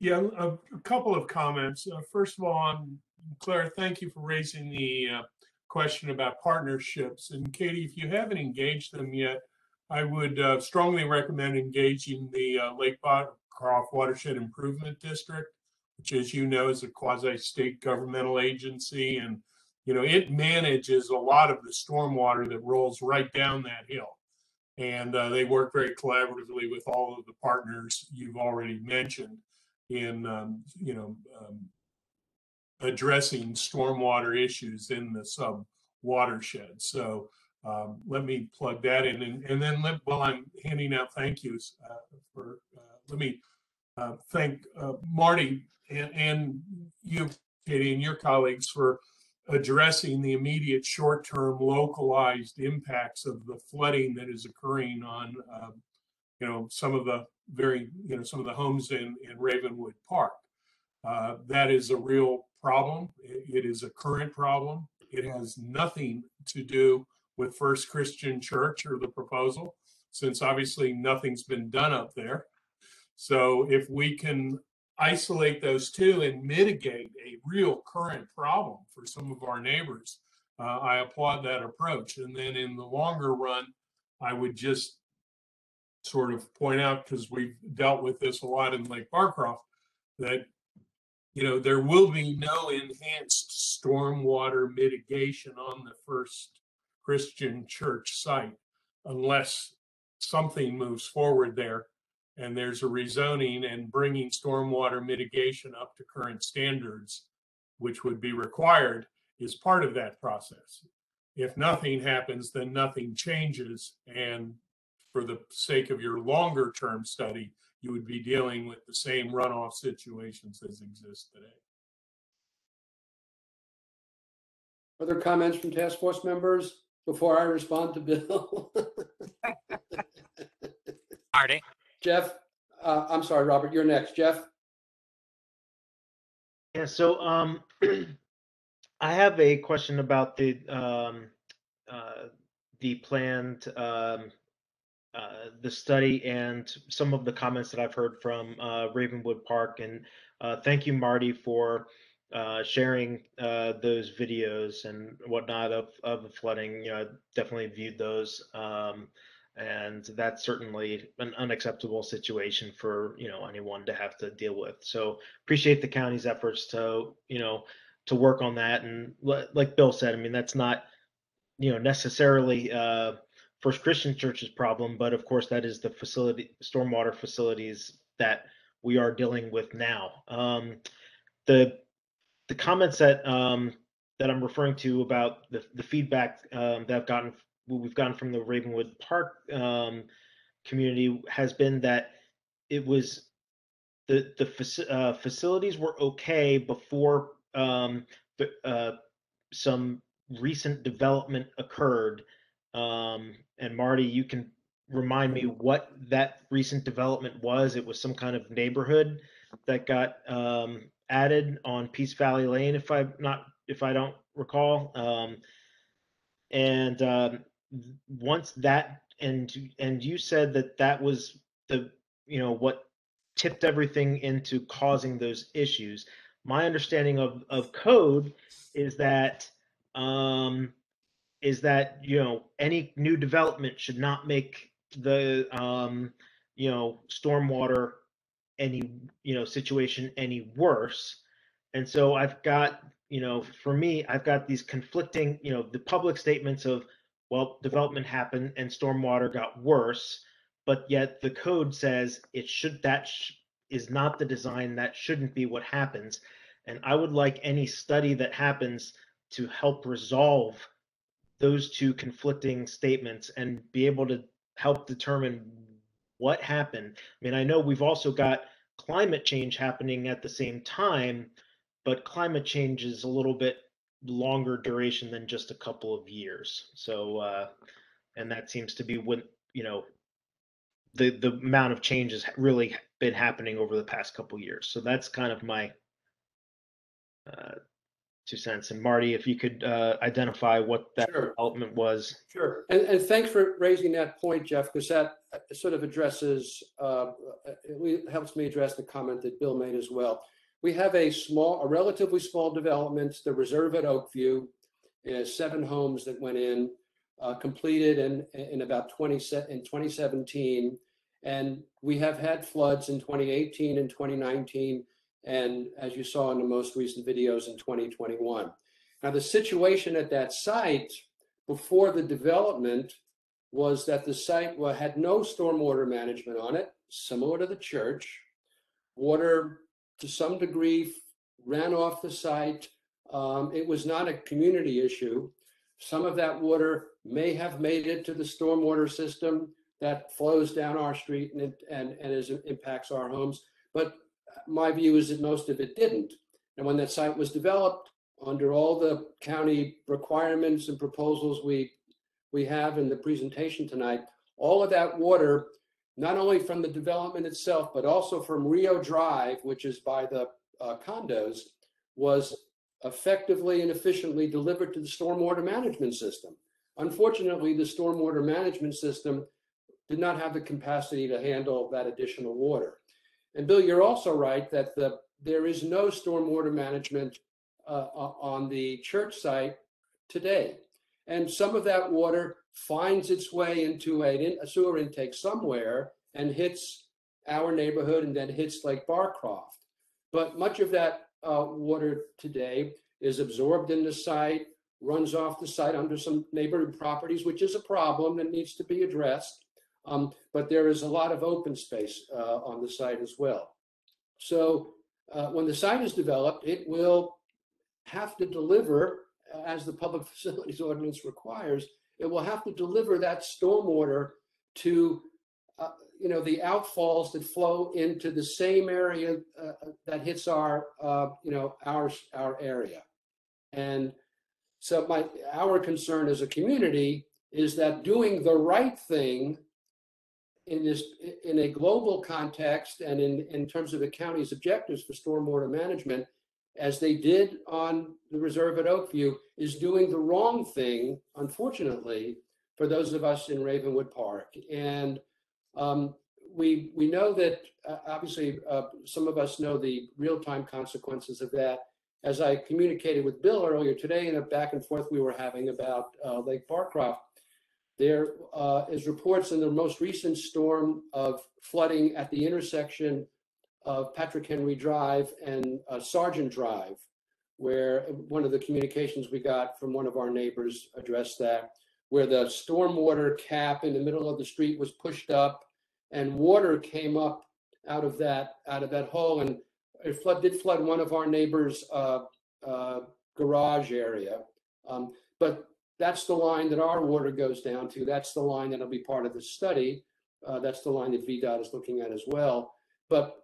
Yeah, a couple of comments. First of all, Claire, thank you for raising the question about partnerships. And Katie, if you haven't engaged them yet, I would strongly recommend engaging the Lake Bancroft Watershed Improvement District, which, as you know, is a quasi-state governmental agency. And, you know, it manages a lot of the stormwater that rolls right down that hill. And they work very collaboratively with all of the partners you've already mentioned in, addressing stormwater issues in the sub watershed. So let me plug that in, and then while I'm handing out thank yous let me thank Marty and you, Katie, and your colleagues for addressing the immediate short-term localized impacts of the flooding that is occurring on some of the some of the homes in Ravenwood Park. That is a real problem. It is a current problem. It has nothing to do with First Christian Church or the proposal, since obviously nothing's been done up there. So if we can isolate those two and mitigate a real current problem for some of our neighbors, I applaud that approach. And then in the longer run, I would just sort of point out, because we've dealt with this a lot in Lake Barcroft, that there will be no enhanced stormwater mitigation on the First Christian Church site unless something moves forward there and there's a rezoning and bringing stormwater mitigation up to current standards, which would be required, is part of that process. If nothing happens, then nothing changes. And for the sake of your longer term study, you would be dealing with the same runoff situations as exist today. Other comments from task force members before I respond to Bill? Marty? Jeff, I'm sorry, Robert, you're next. Jeff? Yeah, so I have a question about the planned the study and some of the comments that I've heard from Ravenwood Park. And thank you, Marty, for sharing those videos and whatnot of the flooding. I definitely viewed those. And that's certainly an unacceptable situation for anyone to have to deal with. So appreciate the county's efforts to to work on that. And like Bill said, I mean, that's not necessarily First Christian Church's problem, but of course that is the stormwater facilities that we are dealing with now. The comments that that I'm referring to about the feedback that we've gotten from the Ravenwood Park community has been that it was the facilities were okay before some recent development occurred. And Marty, you can remind me what that recent development was. It was some kind of neighborhood that got added on Peace Valley Lane, if I don't recall. And once that, and you said that was the what tipped everything into causing those issues. My understanding of code is that any new development should not make the stormwater situation any worse. And so I've got for me, I've got these conflicting the public statements of, well, development happened and stormwater got worse, but yet the code says is not the design, that shouldn't be what happens. And I would like any study that happens to help resolve those two conflicting statements and be able to help determine what happened. I mean, I know we've also got climate change happening at the same time, but climate change is a little bit longer duration than just a couple of years. So, and that seems to be when, the amount of change has really been happening over the past couple of years. So that's kind of my 2 cents. And Marty, if you could identify what that development was. Sure. And thanks for raising that point, Jeff, because that sort of addresses, it helps me address the comment that Bill made as well. We have a relatively small development, the Reserve at Oakview. It has 7 homes that went in, completed in about 2017. And we have had floods in 2018 and 2019. And as you saw in the most recent videos, in 2021. Now, the situation at that site before the development was that the site had no stormwater management on it, similar to the church. Water, to some degree, ran off the site. It was not a community issue. Some of that water may have made it to the stormwater system that flows down our street and impacts our homes. But my view is that most of it didn't. And when that site was developed, under all the county requirements and proposals we have in the presentation tonight, all of that water not only from the development itself, but also from Rio Drive, which is by the condos, was effectively and efficiently delivered to the stormwater management system. Unfortunately, the stormwater management system did not have the capacity to handle that additional water. And Bill, you're also right that there is no stormwater management on the church site today. And some of that water finds its way into a sewer intake somewhere and hits our neighborhood and then hits Lake Barcroft. But much of that water today is absorbed in the site, runs off the site under some neighboring properties, which is a problem that needs to be addressed. But there is a lot of open space on the site as well. So when the site is developed, it will have to deliver, as the Public Facilities Ordinance requires, it will have to deliver that stormwater to the outfalls that flow into the same area that hits our area. And so our concern as a community is that doing the right thing in a global context and in terms of the county's objectives for stormwater management, as they did on the reserve at Oakview, is doing the wrong thing, unfortunately, for those of us in Ravenwood Park. And we know that obviously some of us know the real-time consequences of that. As I communicated with Bill earlier today in a back and forth we were having about Lake Barcroft, there is reports in the most recent storm of flooding at the intersection of Patrick Henry Drive and Sergeant Drive, where one of the communications we got from one of our neighbors addressed that, where the stormwater cap in the middle of the street was pushed up and water came up out of that hole, and it did flood one of our neighbors' garage area. But that's the line that our water goes down to. That's the line that'll be part of the study. That's the line that VDOT is looking at as well. But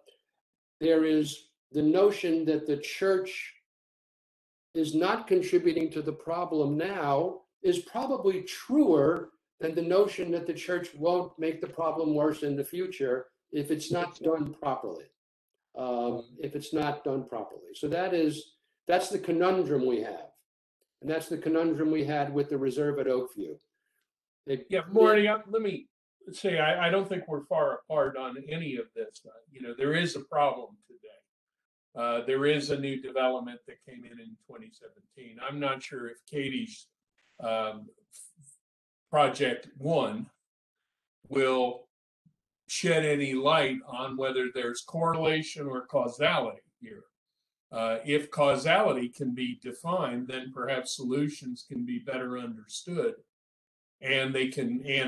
there is the notion that the church is not contributing to the problem now is probably truer than the notion that the church won't make the problem worse in the future if it's not done properly. So that's the conundrum we have. And that's the conundrum we had with the reserve at Oakview. Yeah, Marty, let me say, I don't think we're far apart on any of this. There is a problem today. There is a new development that came in 2017. I'm not sure if Katie's project 1 will shed any light on whether there's correlation or causality here. If causality can be defined, then perhaps solutions can be better understood, and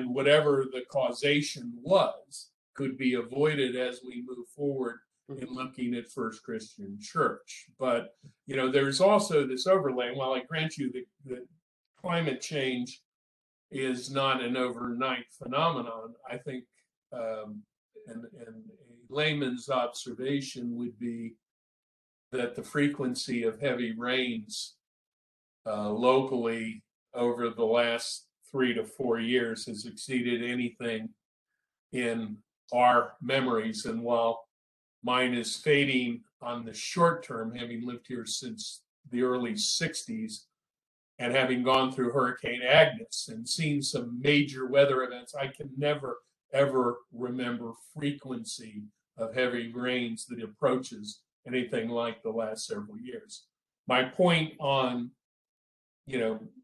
whatever the causation was could be avoided as we move forward in looking at First Christian Church. But there's also this overlay. And while I grant you that climate change is not an overnight phenomenon, I think and a layman's observation would be that the frequency of heavy rains locally over the last 3 to 4 years has exceeded anything in our memories. And while mine is fading on the short term, having lived here since the early 60s and having gone through Hurricane Agnes and seen some major weather events, I can never, ever remember frequency of heavy rains that approaches anything like the last several years. My point on,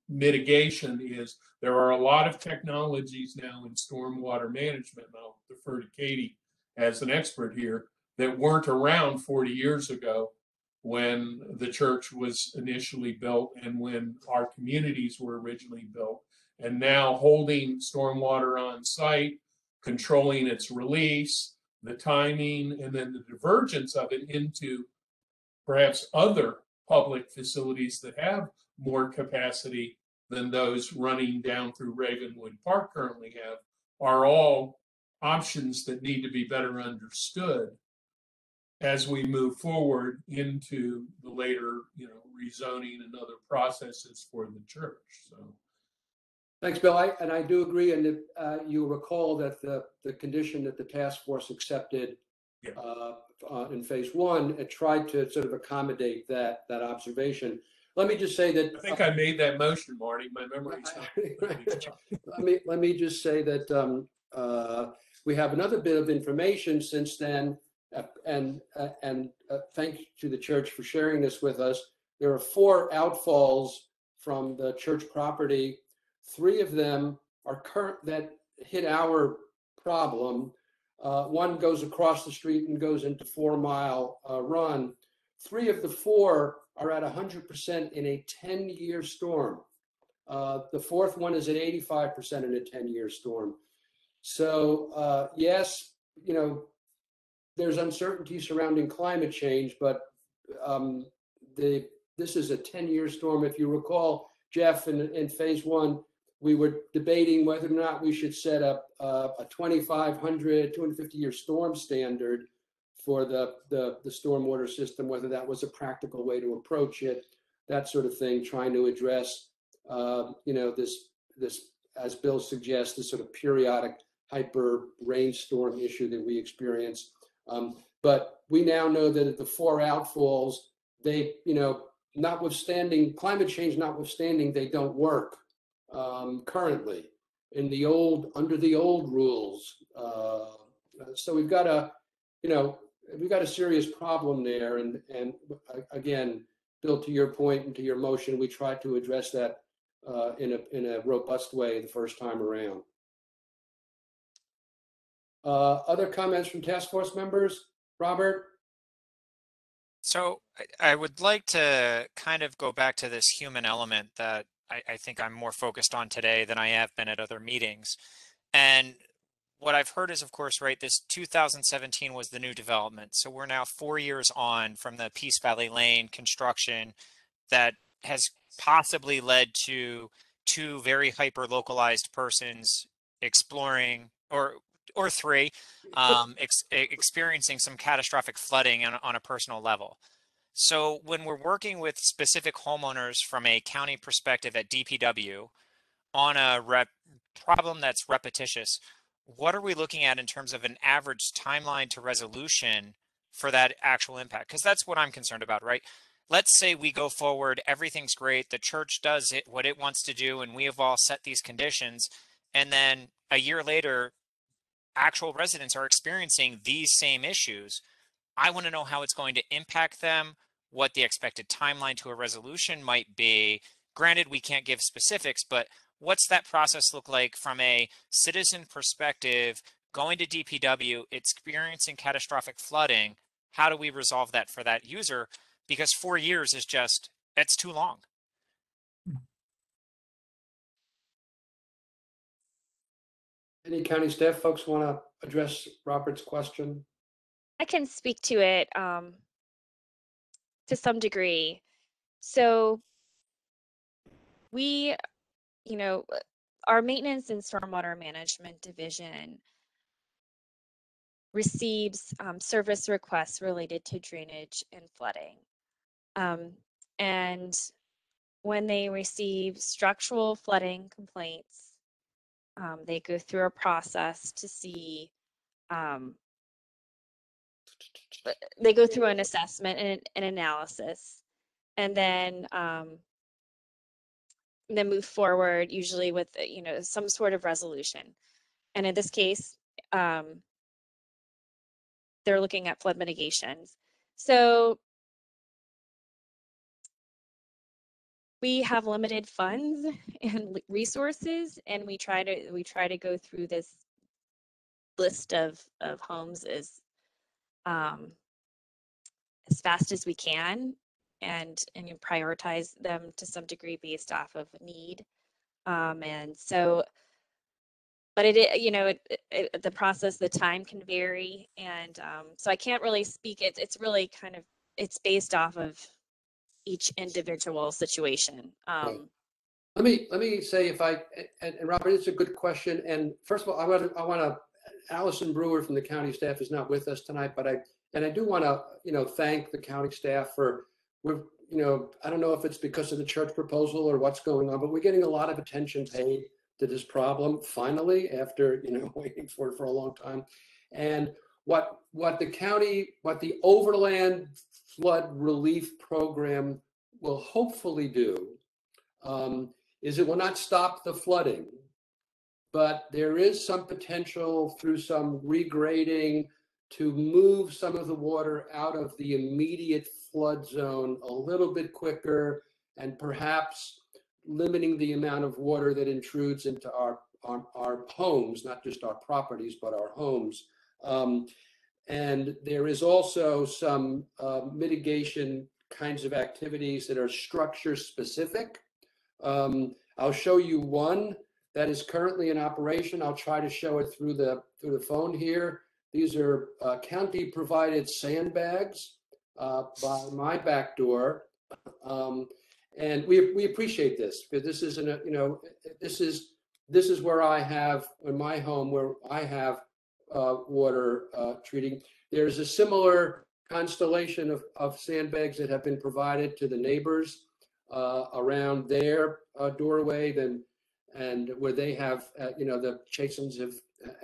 mitigation is there are a lot of technologies now in stormwater management, and I'll defer to Katie as an expert here, that weren't around 40 years ago when the church was initially built and when our communities were originally built. And now holding stormwater on site, controlling its release, the timing, and then the divergence of it into perhaps other public facilities that have more capacity than those running down through Ravenwood Park currently have, are all options that need to be better understood as we move forward into the later, rezoning and other processes for the church. So Thanks, Bill. I do agree, and you recall that the condition that the task force accepted in phase one, it tried to sort of accommodate that observation. Let me just say that I think I made that motion, Marty. My memory's not. let me just say that we have another bit of information since then, and thank you to the church for sharing this with us. There are 4 outfalls from the church property. 3 of them are current that hit our problem. One goes across the street and goes into 4 Mile Run. 3 of the 4 are at 100% in a 10-year storm. The 4th one is at 85% in a 10-year storm. So yes, you know, there's uncertainty surrounding climate change, but this is a 10-year storm. If you recall, Jeff, in phase one, we were debating whether or not we should set up a 2,500, 250-year storm standard for the stormwater system, whether that was a practical way to approach it, that sort of thing, trying to address, you know, this, as Bill suggests, this sort of periodic hyper rainstorm issue that we experience. But we now know that the 4 outfalls, they, you know, notwithstanding climate change, notwithstanding, they don't work currently in the under the old rules. So we've got a, you know, we've got a serious problem there. And again, Bill, to your point and to your motion, we tried to address that in a robust way the first time around. Other comments from task force members? Robert? So I would like to kind of go back to this human element that I think I'm more focused on today than I have been at other meetings. And what I've heard is, of course, right, this 2017 was the new development. So we're now 4 years on from the Peace Valley Lane construction that has possibly led to 2 very hyper localized persons exploring, or 3, experiencing some catastrophic flooding on a personal level. So when we're working with specific homeowners from a county perspective at DPW on a problem that's repetitious, what are we looking at in terms of an average timeline to resolution for that actual impact? Because that's what I'm concerned about, right? Let's say we go forward, everything's great, the church does what it wants to do, and we have all set these conditions, and then a year later, actual residents are experiencing these same issues. I want to know how it's going to impact them, what the expected timeline to a resolution might be. Granted, we can't give specifics, but what's that process look like from a citizen perspective, going to DPW, experiencing catastrophic flooding? How do we resolve that for that user? Because 4 years is just, it's too long. Any county staff folks want to address Robert's question? I can speak to it to some degree. So we, you know, our maintenance and stormwater management division receives service requests related to drainage and flooding. And when they receive structural flooding complaints, they go through a process to see, they go through an assessment and an analysis, and then move forward, usually with, you know, some sort of resolution. And in this case, they're looking at flood mitigations. So we have limited funds and resources, and we try to go through this list of homes as fast as we can, and you prioritize them to some degree based off of need. And so, but you know, the process, the time can vary, and so I can't really speak. It's really kind of, it's based off of each individual situation. Right. Let me say, if I, and Robert, it's a good question. And first of all, I want to, Allison Brewer from the county staff is not with us tonight, but I do want to, you know, thank the county staff for, you know, I don't know if it's because of the church proposal or what's going on, but we're getting a lot of attention paid to this problem finally, after, waiting for it for a long time. And what the Overland Flood Relief Program will hopefully do is it will not stop the flooding, but there is some potential through some regrading to move some of the water out of the immediate flood zone a little bit quicker, and perhaps limiting the amount of water that intrudes into our homes, not just our properties, but our homes. And there is also some mitigation kinds of activities that are structure specific. I'll show you one that is currently in operation. I'll try to show it through the phone here. These are county provided sandbags by my back door. And we appreciate this, because this isn't this is where I have, in my home, where I have water treating. There's a similar constellation of sandbags that have been provided to the neighbors around their doorway, and where they have, the Chasons have,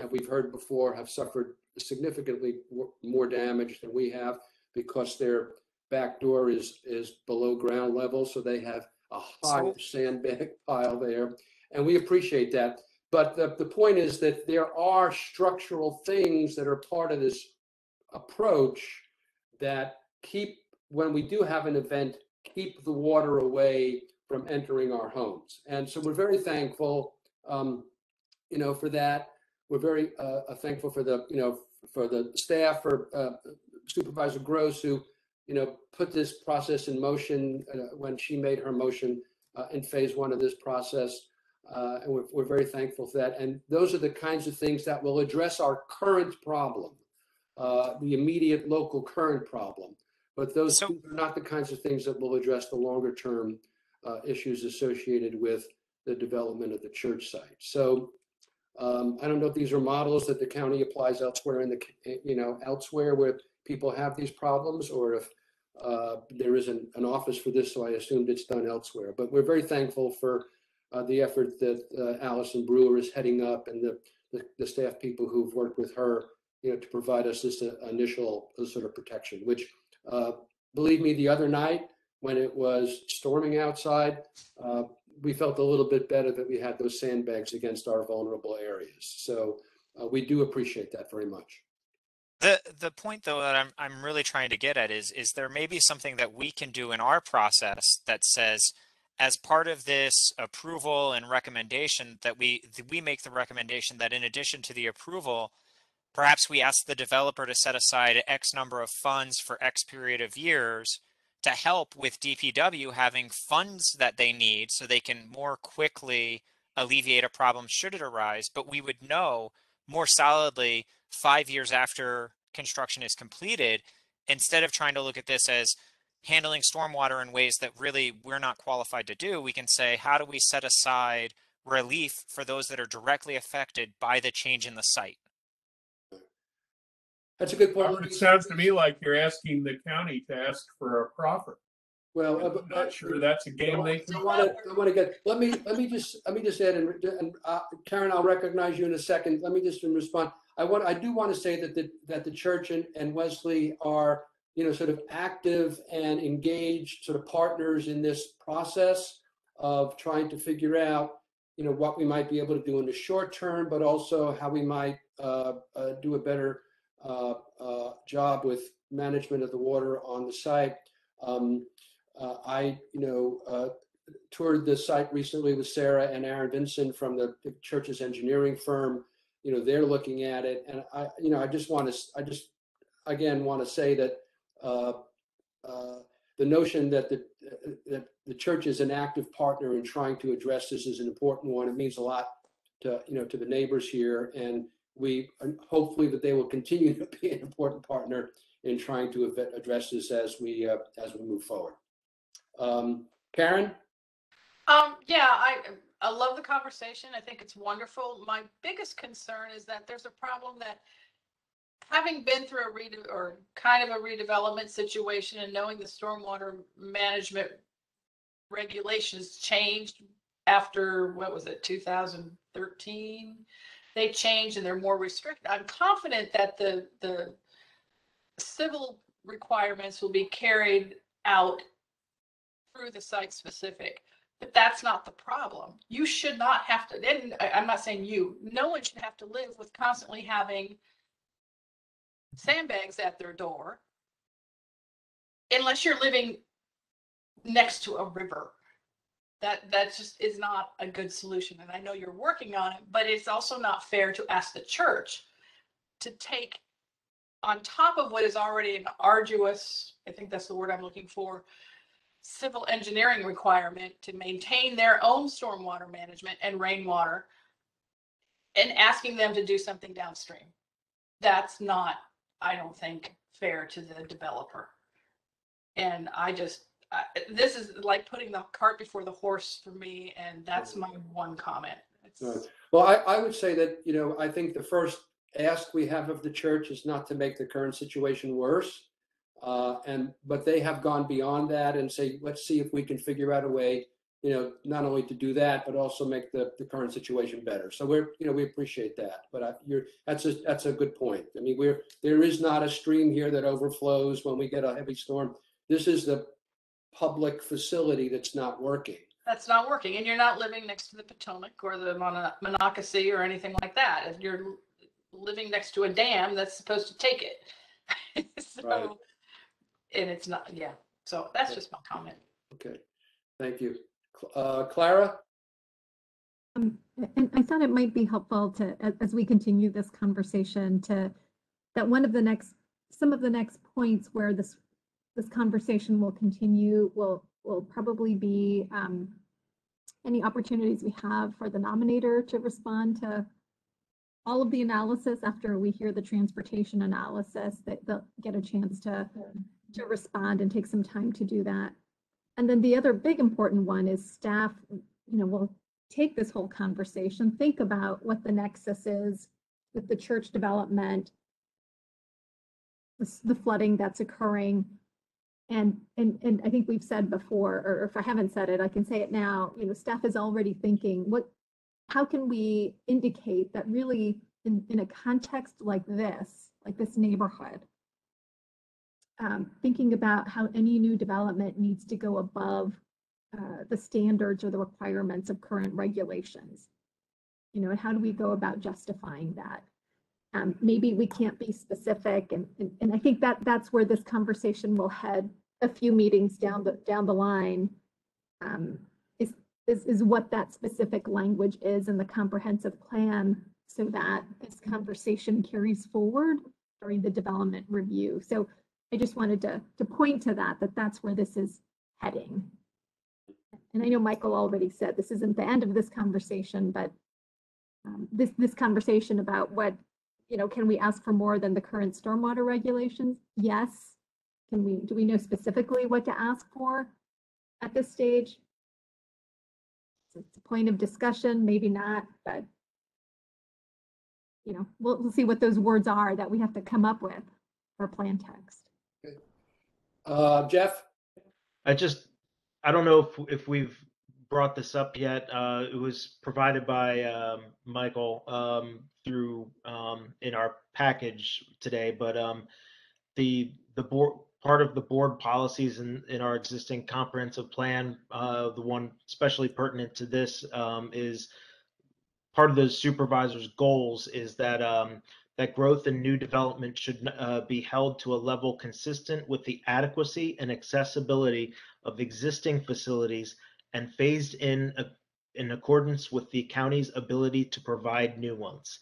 we've heard before, have suffered significantly more damage than we have, because their back door is below ground level, so they have a higher sandbag pile there, and we appreciate that. But the point is that there are structural things that are part of this approach that keep, when we do have an event, keep the water away from entering our homes. And so we're very thankful, for that. We're very thankful for the staff, for Supervisor Gross, who, put this process in motion when she made her motion in phase 1 of this process. And we're very thankful for that. And those are the kinds of things that will address our current problem, the immediate local current problem. But those are not the kinds of things that will address the longer term issues associated with the development of the church site. So I don't know if these are models that the county applies elsewhere in the, elsewhere where people have these problems, or if there is an office for this, so I assumed it's done elsewhere. But we're very thankful for the effort that Allison Brewer is heading up, and the staff people who've worked with her, to provide us this initial sort of protection, which, believe me, the other night when it was storming outside, we felt a little bit better that we had those sandbags against our vulnerable areas. So we do appreciate that very much. The point, though, that I'm really trying to get at is there may be something that we can do in our process that says, as part of this approval and recommendation, that we make the recommendation that in addition to the approval, perhaps we ask the developer to set aside X number of funds for X period of years to help with DPW having funds that they need so they can more quickly alleviate a problem should it arise. But we would know more solidly 5 years after construction is completed, instead of trying to look at this as handling stormwater in ways that really we're not qualified to do. We can say, how do we set aside relief for those that are directly affected by the change in the site? That's a good point. It sounds to me like you're asking the county to ask for a profit. Well, I'm not sure that's a game they can. I want to get. Let me just add, and Karen, I'll recognize you in a second. Let me just respond. I do want to say that the church and Wesley are, sort of active and engaged sort of partners in this process of trying to figure out, what we might be able to do in the short term, but also how we might do a better job with management of the water on the site. I toured the site recently with Sarah and Aaron Vinson from the church's engineering firm. They're looking at it, and I just again want to say that the notion that the church is an active partner in trying to address this is an important one. It means a lot to to the neighbors here, and we hopefully that they will continue to be an important partner in trying to address this as we move forward. Karen? Yeah, I love the conversation. I think it's wonderful. My biggest concern is that there's a problem that, having been through a redevelopment situation and knowing the stormwater management regulations changed after, what was it, 2000, 13, they changed and they're more restricted. I'm confident that the civil requirements will be carried out through the site specific, but that's not the problem. You should not have to, and I'm not saying you, no one should have to live with constantly having sandbags at their door unless you're living next to a river. That just is not a good solution. And I know you're working on it, but it's also not fair to ask the church to take on top of what is already an arduous, I think that's the word I'm looking for, civil engineering requirement to maintain their own stormwater management and rainwater, and asking them to do something downstream. That's not, I don't think, fair to the developer. And this is like putting the cart before the horse for me, and that's my one comment. Well, I would say that, I think the first ask we have of the church is not to make the current situation worse. But they have gone beyond that and say, let's see if we can figure out a way, not only to do that, but also make the current situation better. So we appreciate that. But that's a good point. I mean, there is not a stream here that overflows when we get a heavy storm. This is the public facility that's not working. That's not working, and you're not living next to the Potomac or the Monocacy or anything like that. If you're living next to a dam that's supposed to take it. So, right. And it's not, yeah. So that's just my comment. Okay, thank you. Clara? And I thought it might be helpful to, as we continue this conversation, that some of the next points where this conversation will continue will probably be any opportunities we have for the nominator to respond to all of the analysis after we hear the transportation analysis, that they'll get a chance to respond and take some time to do that. And then the other big important one is staff, will take this whole conversation, think about what the nexus is with the church development, the flooding that's occurring. And I think we've said before, or if I haven't said it, I can say it now, staff is already thinking, how can we indicate that really in a context like this neighborhood, thinking about how any new development needs to go above the standards or the requirements of current regulations, and how do we go about justifying that? Maybe we can't be specific, and I think that's where this conversation will head a few meetings down the line, is what that specific language is in the comprehensive plan, so that this conversation carries forward during the development review. So I just wanted to point to that's where this is heading. And I know Michael already said this isn't the end of this conversation, but this conversation about what, can we ask for more than the current stormwater regulations? Yes. Do we know specifically what to ask for at this stage? It's a point of discussion, maybe not, but we'll see what those words are that we have to come up with for plan text. Okay. Jeff? I don't know if we've brought this up yet. It was provided by Michael through in our package today, but the board, part of the board policies in our existing comprehensive plan, the one especially pertinent to this is part of the supervisor's goals is that that growth and new development should be held to a level consistent with the adequacy and accessibility of existing facilities and phased in accordance with the county's ability to provide new ones.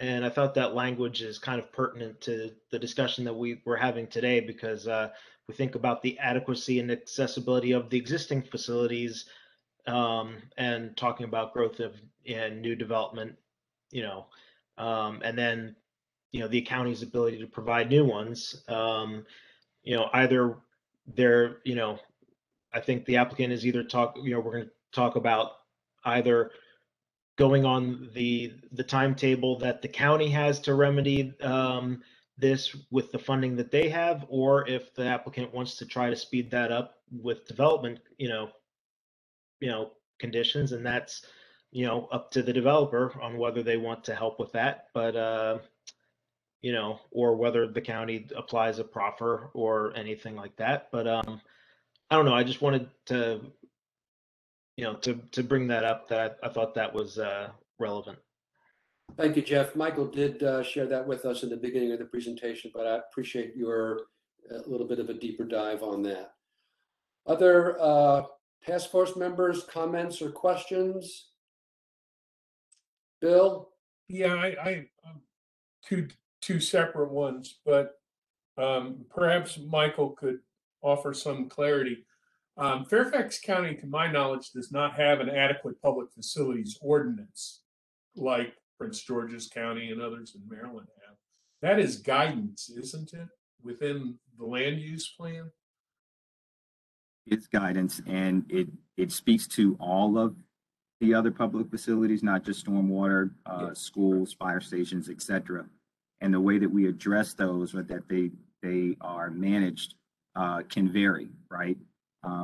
And I thought that language is kind of pertinent to the discussion that we were having today, because we think about the adequacy and accessibility of the existing facilities and talking about growth and new development, and then, the county's ability to provide new ones, either they're, I think the applicant is either we're going to talk about either going on the timetable that the county has to remedy this with the funding that they have, or if the applicant wants to try to speed that up with development, conditions, and that's up to the developer on whether they want to help with that, but or whether the county applies a proffer or anything like that. But I don't know. I just wanted to, to bring that up. That I thought that was relevant. Thank you, Jeff. Michael did share that with us in the beginning of the presentation, but I appreciate your a little bit of a deeper dive on that. Other task force members, comments or questions? Bill? Yeah, I two separate ones, but perhaps Michael could offer some clarity. Fairfax County, to my knowledge, does not have an adequate public facilities ordinance like Prince George's County and others in Maryland have. That is guidance, isn't it, within the land use plan? It's guidance, and it speaks to all of the other public facilities, not just stormwater, schools, fire stations, etc. And the way that we address those, or that they are managed, can vary, right?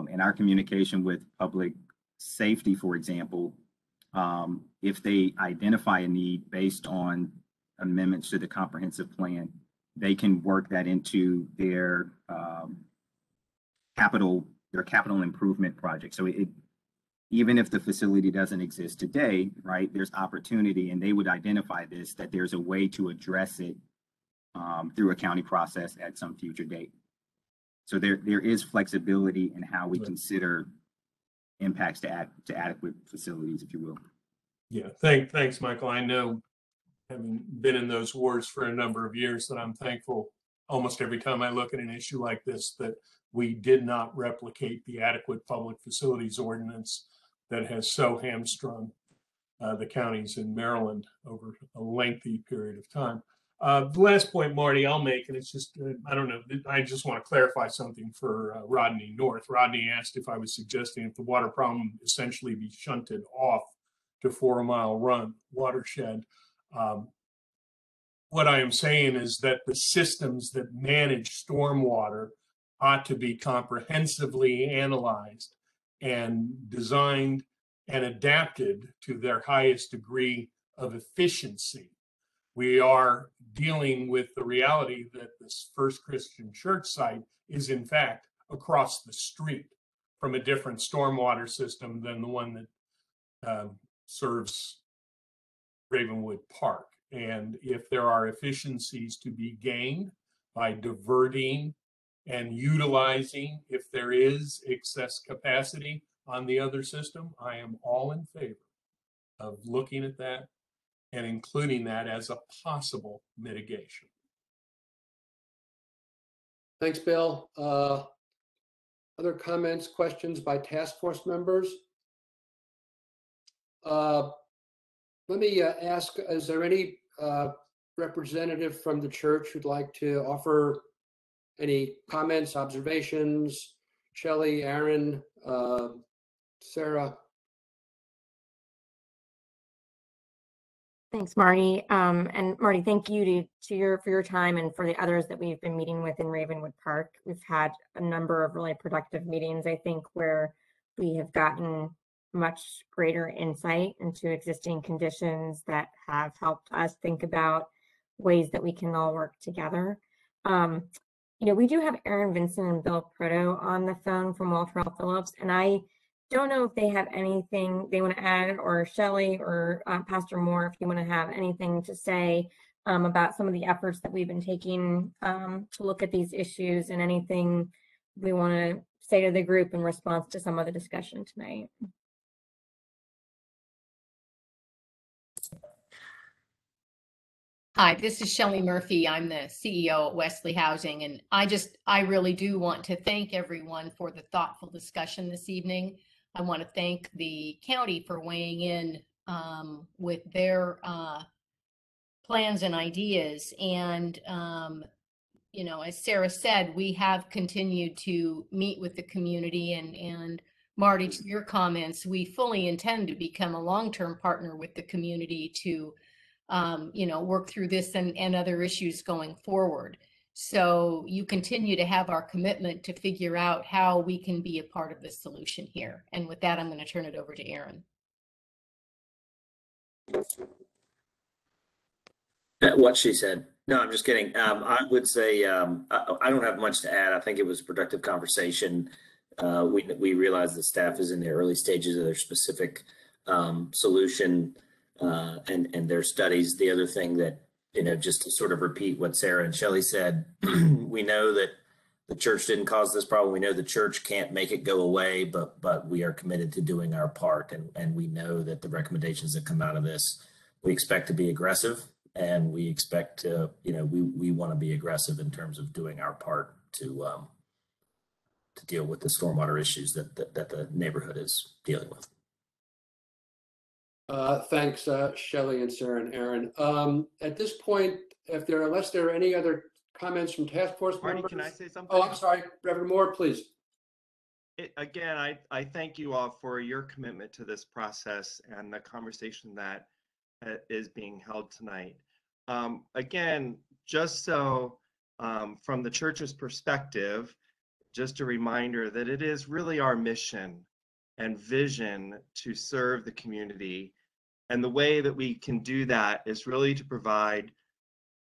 In our communication with public safety, for example, if they identify a need based on amendments to the comprehensive plan, they can work that into their capital improvement project. So even if the facility doesn't exist today, right, there's opportunity, and they would identify this, that there's a way to address it through a county process at some future date. So there is flexibility in how we consider impacts to adequate facilities, if you will. Yeah, thanks, Michael. I know, having been in those wars for a number of years, that I'm thankful almost every time I look at an issue like this that we did not replicate the adequate public facilities ordinance that has so hamstrung the counties in Maryland over a lengthy period of time. The last point, Marty, I'll make, and it's just, I don't know, I just want to clarify something for Rodney North. Rodney asked if I was suggesting if the water problem essentially be shunted off to 4 Mile Run watershed. What I am saying is that the systems that manage stormwater ought to be comprehensively analyzed and designed and adapted to their highest degree of efficiency. We are dealing with the reality that this First Christian Church site is in fact across the street from a different stormwater system than the one that serves Ravenwood Park. And if there are efficiencies to be gained by diverting and utilizing, if there is excess capacity on the other system, I am all in favor of looking at that and including that as a possible mitigation. Thanks, Bill. Other comments, questions by task force members? Let me ask, is there any representative from the church who'd like to offer any comments, observations? Shelley, Aaron, Sarah? Thanks, Marty. And Marty, thank you for your time and for the others that we've been meeting with in Ravenwood Park. We've had a number of really productive meetings, I think, where we have gotten much greater insight into existing conditions that have helped us think about ways that we can all work together. We do have Aaron Vincent and Bill Proto on the phone from Walter L. Phillips, and I don't know if they have anything they want to add, or Shelley or Pastor Moore, if you want to have anything to say about some of the efforts that we've been taking to look at these issues, and anything we want to say to the group in response to some of the discussion tonight. Hi, this is Shelley Murphy. I'm the CEO at Wesley Housing, and I really do want to thank everyone for the thoughtful discussion this evening. I want to thank the county for weighing in with their plans and ideas. And, as Sarah said, we have continued to meet with the community, and Marty, to your comments, we fully intend to become a long-term partner with the community to work through this and other issues going forward. So you continue to have our commitment to figure out how we can be a part of the solution here. And with that, I'm going to turn it over to Aaron. What she said. No, I'm just kidding. I would say I don't have much to add. I think it was a productive conversation. We realize that staff is in the early stages of their specific solution and their studies. The other thing that, just to sort of repeat what Sarah and Shelley said, we know that the church didn't cause this problem. We know the church can't make it go away, but we are committed to doing our part. And we know that the recommendations that come out of this, we expect to be aggressive. And we expect to, we want to be aggressive in terms of doing our part to deal with the stormwater issues that the neighborhood is dealing with. Thanks, Shelley and Sarah and Aaron. At this point, unless there are any other comments from task force Marty, members. can I say something? Oh, I'm sorry, Reverend Moore, please. Again, I thank you all for your commitment to this process and the conversation that is being held tonight. Again, just so from the church's perspective, just a reminder that it is really our mission and vision to serve the community. And the way that we can do that is really to provide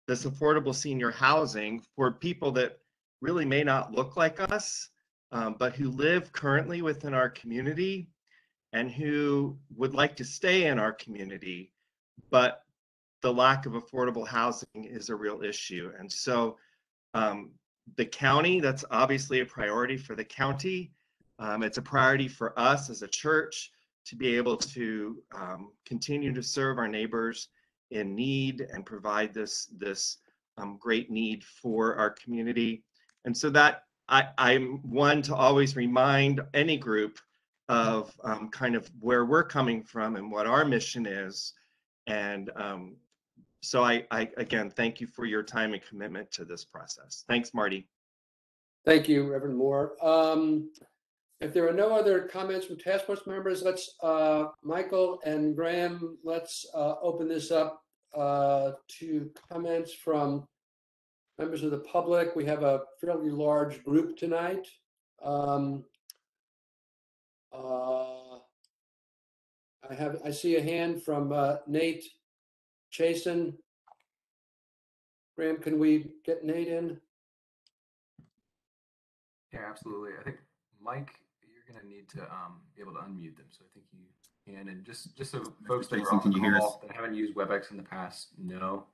this affordable senior housing for people that really may not look like us, but who live currently within our community and who would like to stay in our community, but the lack of affordable housing is a real issue. And so the county, that's obviously a priority for the county. It's a priority for us as a church to be able to continue to serve our neighbors in need and provide this great need for our community. And so that I'm one to always remind any group of kind of where we're coming from and what our mission is. And so I again, thank you for your time and commitment to this process. Thanks, Marty. Thank you, Reverend Moore. If there are no other comments from task force members, let's, Michael and Graham, let's open this up to comments from members of the public. We have a fairly large group tonight. I see a hand from Nate Chasen. Graham, can we get Nate in? Yeah, absolutely. I think Mike, you're going to need to be able to unmute them. So I think you can. And just so folks that are on the call that haven't used WebEx in the past know,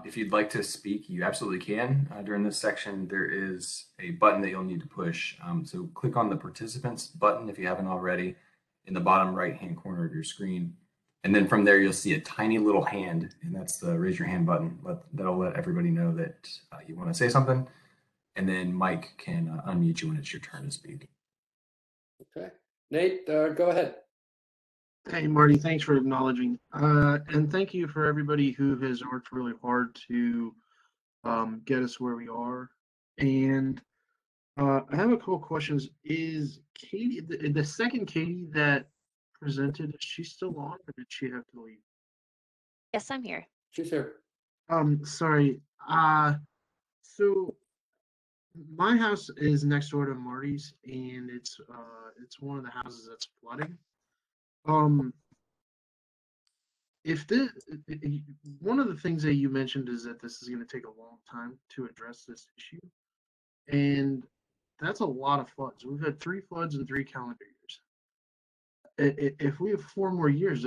if you'd like to speak, you absolutely can. During this section, there is a button that you'll need to push. So click on the participants button if you haven't already in the bottom right-hand corner of your screen. And then from there, you'll see a tiny little hand, and that's the raise your hand button. That'll let everybody know that you want to say something. And then Mike can unmute you when it's your turn to speak. Okay. Nate, go ahead. Hey, Marty, thanks for acknowledging. And thank you for everybody who has worked really hard to get us where we are. And I have a couple questions. Is Katie, the second Katie that presented, is she still on or did she have to leave? Yes, I'm here. She's here. Sorry. So my house is next door to Marty's, and it's one of the houses that's flooding. If one of the things that you mentioned is that this is going to take a long time to address this issue, and that's a lot of floods. We've had 3 floods in 3 calendar years. If we have 4 more years,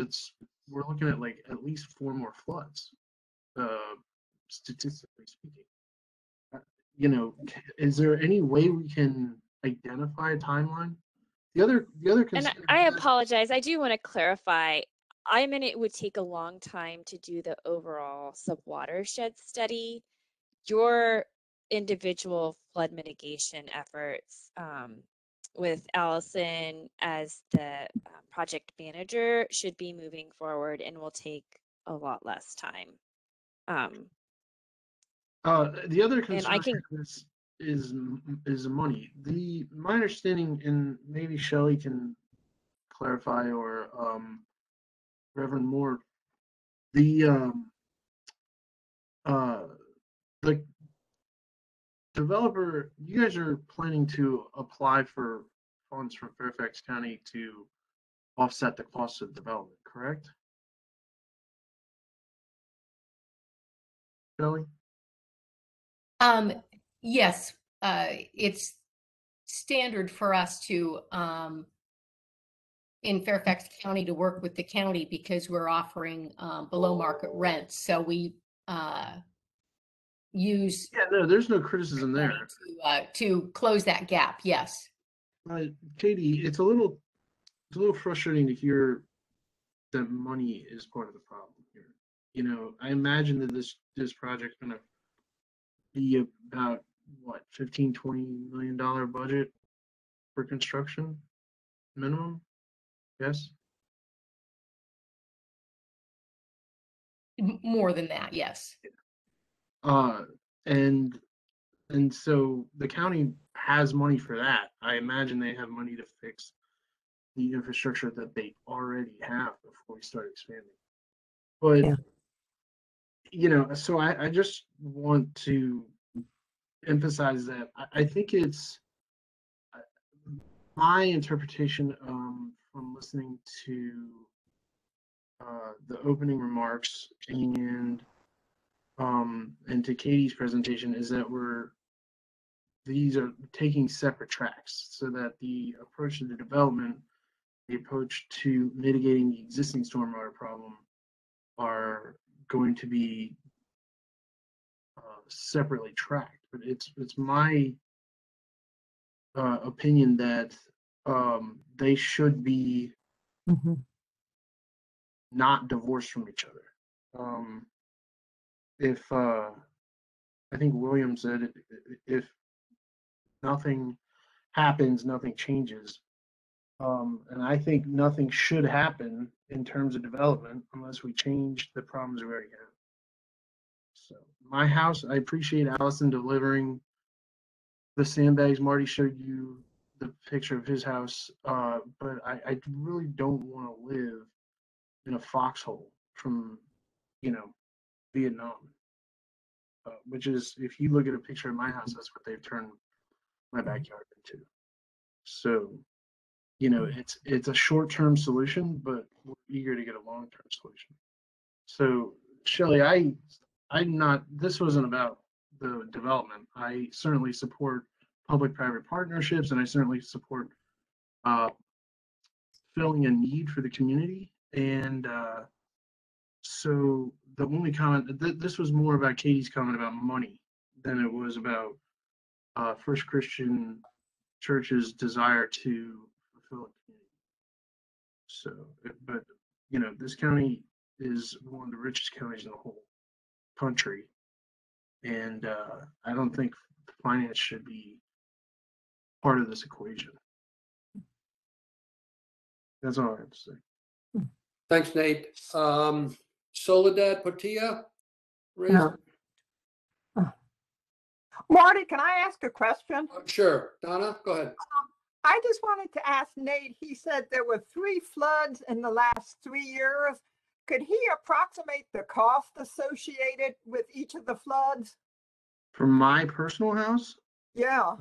we're looking at like at least 4 more floods, statistically speaking. Is there any way we can identify a timeline? The other concern. And I apologize. I do want to clarify. I meant it would take a long time to do the overall subwatershed study. Your individual flood mitigation efforts with Allison as the project manager should be moving forward and will take a lot less time. The other concern is money. My understanding, and maybe Shelley can clarify, or Reverend Moore, the developer, you guys are planning to apply for funds from Fairfax County to offset the cost of development, correct? Shelley? Yes, it's standard for us to, in Fairfax County, to work with the county because we're offering below market rents. So we use Yeah, no, there's no criticism there. to close that gap. Yes. Katie, it's a little frustrating to hear that money is part of the problem here. You know, I imagine that this project's gonna be about what, $15-20 million budget for construction minimum. Yes. More than that, yes. And so the county has money for that. I imagine they have money to fix the infrastructure that they already have before we start expanding. But Yeah. you know, so I just want to emphasize that I think it's my interpretation from listening to the opening remarks and to Katie's presentation is that these are taking separate tracks, so that the approach to the development, the approach to mitigating the existing stormwater problem are going to be separately tracked. But it's my opinion that they should be not divorced from each other. If I think William said, if nothing happens, nothing changes. And I think nothing should happen in terms of development unless we change the problems we already have. So my house, I appreciate Allison delivering the sandbags. Marty showed you the picture of his house, but I really don't want to live in a foxhole from, you know, Vietnam, which is, if you look at a picture of my house, that's what they've turned my backyard into. So, you know, it's a short-term solution, but we're eager to get a long-term solution. So, Shelley, I'm not, this wasn't about the development. I certainly support public-private partnerships, and I certainly support filling a need for the community. And so the only comment, this was more about Katie's comment about money than it was about First Christian Church's desire to fulfill a community. So, but you know, this county is one of the richest counties in the whole country, and I don't think finance should be part of this equation. That's all I have to say. Thanks, Nate. Soledad Portilla? Yeah. Marty, can I ask a question? Sure. Donna, go ahead. I just wanted to ask Nate, he said there were 3 floods in the last 3 years. Could he approximate the cost associated with each of the floods? For my personal house? Yeah.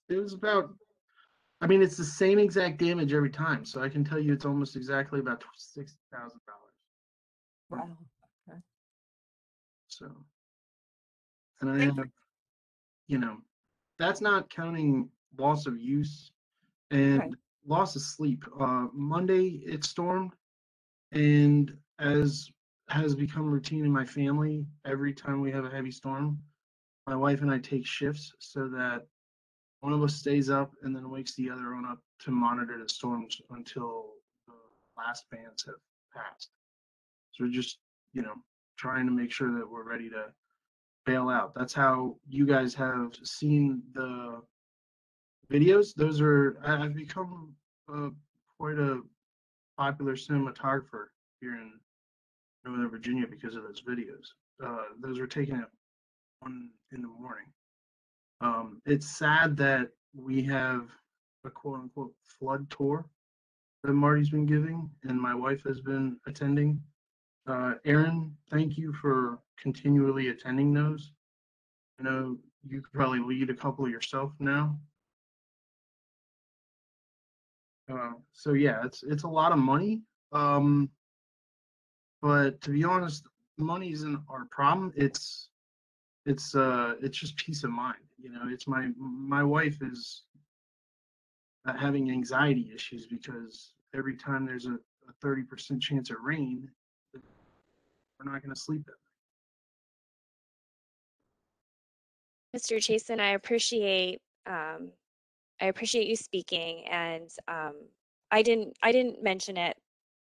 It was about, I mean, it's the same exact damage every time. So I can tell you it's almost exactly about $60,000. Wow. Okay. So, and I have, you know, that's not counting loss of use and loss of sleep. Monday it stormed, and as has become routine in my family, every time we have a heavy storm, my wife and I take shifts so that one of us stays up and then wakes the other one up to monitor the storms until the last bands have passed. So we're just, you know, trying to make sure that we're ready to bail out. That's how you guys have seen the videos. Those are, I've become quite a popular cinematographer here in Northern Virginia because of those videos. Those were taken at 1 in the morning. It's sad that we have a quote unquote flood tour that Marty's been giving and my wife has been attending. Aaron, thank you for continually attending those. I know you could probably lead a couple yourself now. So yeah, it's a lot of money. But to be honest, money isn't our problem. It's just peace of mind. You know, it's my wife is having anxiety issues because every time there's a 30% chance of rain, we're not going to sleep at night. Mr. Chasen, I appreciate you speaking, and I didn't mention it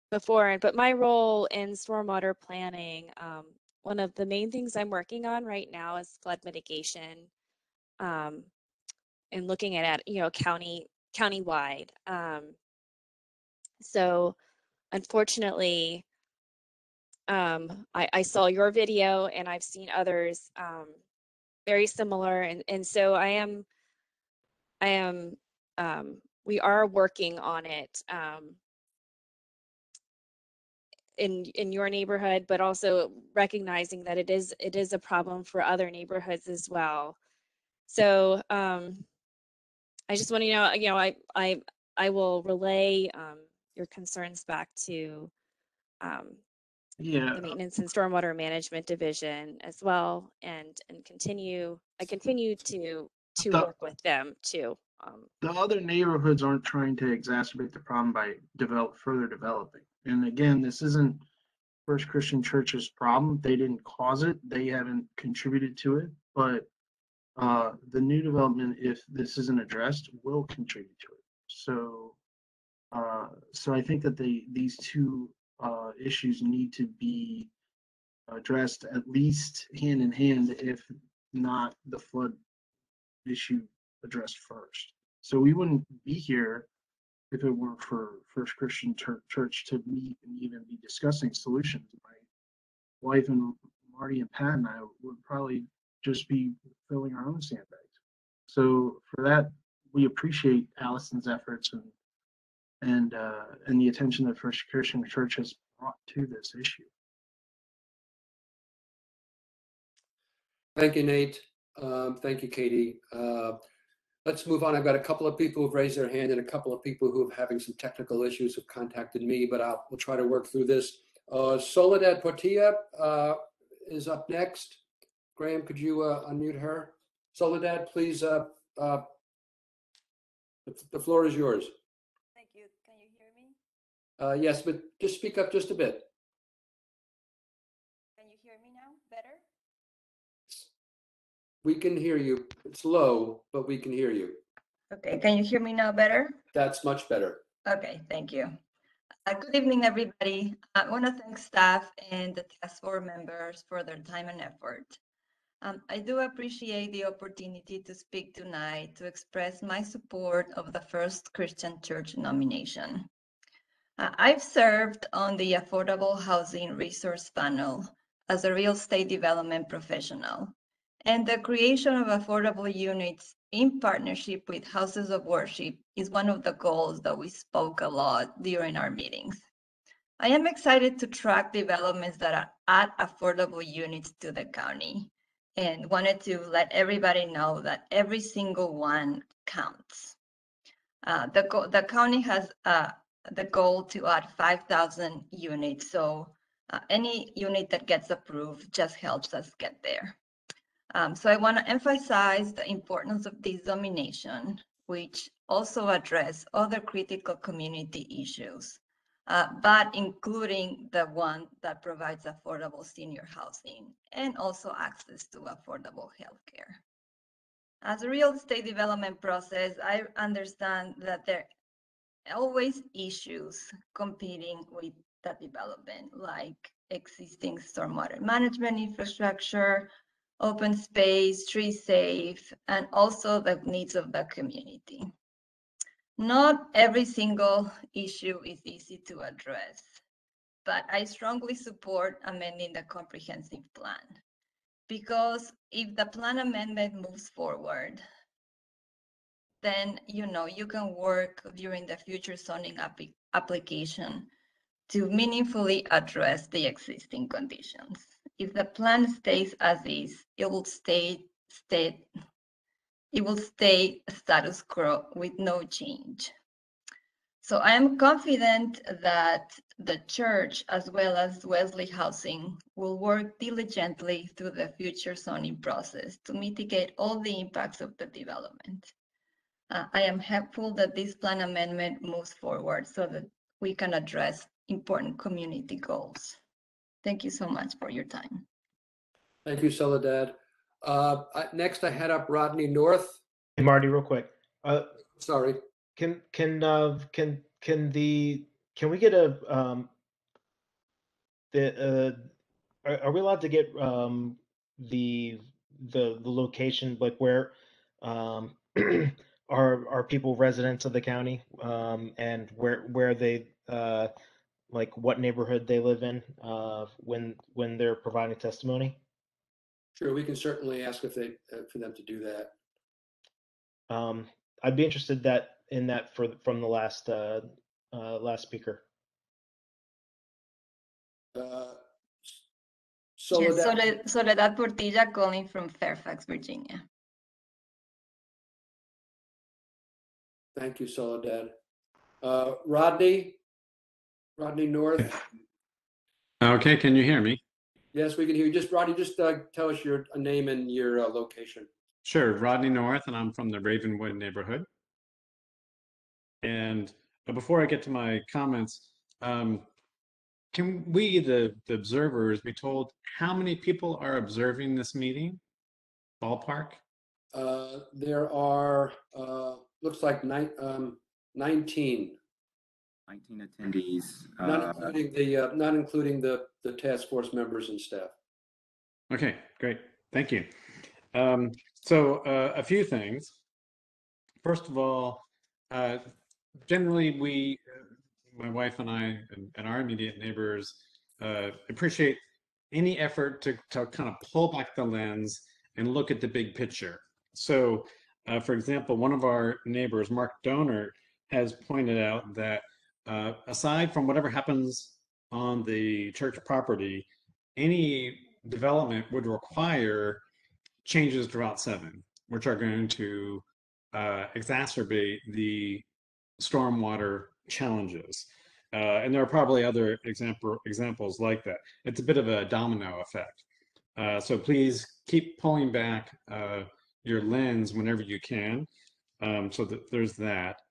before, but my role in stormwater planning, one of the main things I'm working on right now is flood mitigation, and looking at countywide. So unfortunately, I saw your video and I've seen others very similar, and so we are working on it in your neighborhood, but also recognizing that it is a problem for other neighborhoods as well. So I just want to I will relay your concerns back to Yeah, the Maintenance and Stormwater Management Division as well, and I continue to work with them too. The other neighborhoods aren't trying to exacerbate the problem by further developing. And again, this isn't First Christian Church's problem. They didn't cause it. They haven't contributed to it. But the new development, if this isn't addressed, will contribute to it. So, so I think that these two issues need to be addressed at least hand in hand, if not the flood issue addressed first. So we wouldn't be here if it weren't for First Christian Church to meet and even be discussing solutions. My wife and Marty and Pat and I would probably just be filling our own sandbags. So for that, we appreciate Allison's efforts and the attention that First Christian Church has brought to this issue. Thank you, Nate. Thank you, Katie. Let's move on. I've got a couple of people who've raised their hand and a couple of people who are having some technical issues have contacted me, but we'll try to work through this. Soledad Portilla is up next. Graham, could you unmute her? Soledad, please, the floor is yours. Thank you. Can you hear me? Yes, but just speak up just a bit. Can you hear me now better? We can hear you. It's low, but we can hear you. Okay, can you hear me now better? That's much better. Okay, thank you. Good evening, everybody. I want to thank staff and the task force members for their time and effort. I do appreciate the opportunity to speak tonight to express my support of the First Christian Church nomination. I've served on the Affordable Housing Resource Panel as a real estate development professional, and the creation of affordable units in partnership with houses of worship is one of the goals that we spoke a lot during our meetings. I am excited to track developments that add affordable units to the county, and wanted to let everybody know that every single one counts. The county has the goal to add 5,000 units, so any unit that gets approved just helps us get there. So I want to emphasize the importance of this nomination, which also address other critical community issues, but including the one that provides affordable senior housing and also access to affordable healthcare. As a real estate development process, I understand that there are always issues competing with the development, like existing stormwater management infrastructure, open space, tree safe, and also the needs of the community. Not every single issue is easy to address, but I strongly support amending the comprehensive plan, because if the plan amendment moves forward, then you can work during the future zoning application to meaningfully address the existing conditions. If the plan stays as is, it will stay status quo with no change. So I am confident that the church, as well as Wesley Housing, will work diligently through the future zoning process to mitigate all the impacts of the development. I am hopeful that this plan amendment moves forward so that we can address important community goals. Thank you so much for your time. Thank you, Soledad. Next, I had up Rodney North. Hey, Marty, real quick. Sorry. Can we get a are we allowed to get the location, like where are people residents of the county, and where they like what neighborhood they live in when they're providing testimony? Sure, we can certainly ask if they for them to do that. I'd be interested in that from the last speaker. Soledad Portilla calling from Fairfax, Virginia. Thank you, Soledad. Rodney North. Okay, can you hear me? Yes, we can hear you. Rodney, tell us your name and your location. Sure, Rodney North, and I'm from the Ravenwood neighborhood. And before I get to my comments, can we, the observers, be told how many people are observing this meeting? Ballpark? There are, looks like 19. 19 attendees. Not including the task force members and staff. Okay, great. Thank you. So a few things. First of all, generally my wife and I and our immediate neighbors appreciate any effort to kind of pull back the lens and look at the big picture. So, for example, one of our neighbors, Mark Donor, has pointed out that aside from whatever happens on the church property, any development would require changes to Route 7, which are going to exacerbate the stormwater challenges. And there are probably other examples like that. It's a bit of a domino effect. So please keep pulling back your lens whenever you can. So that there's that.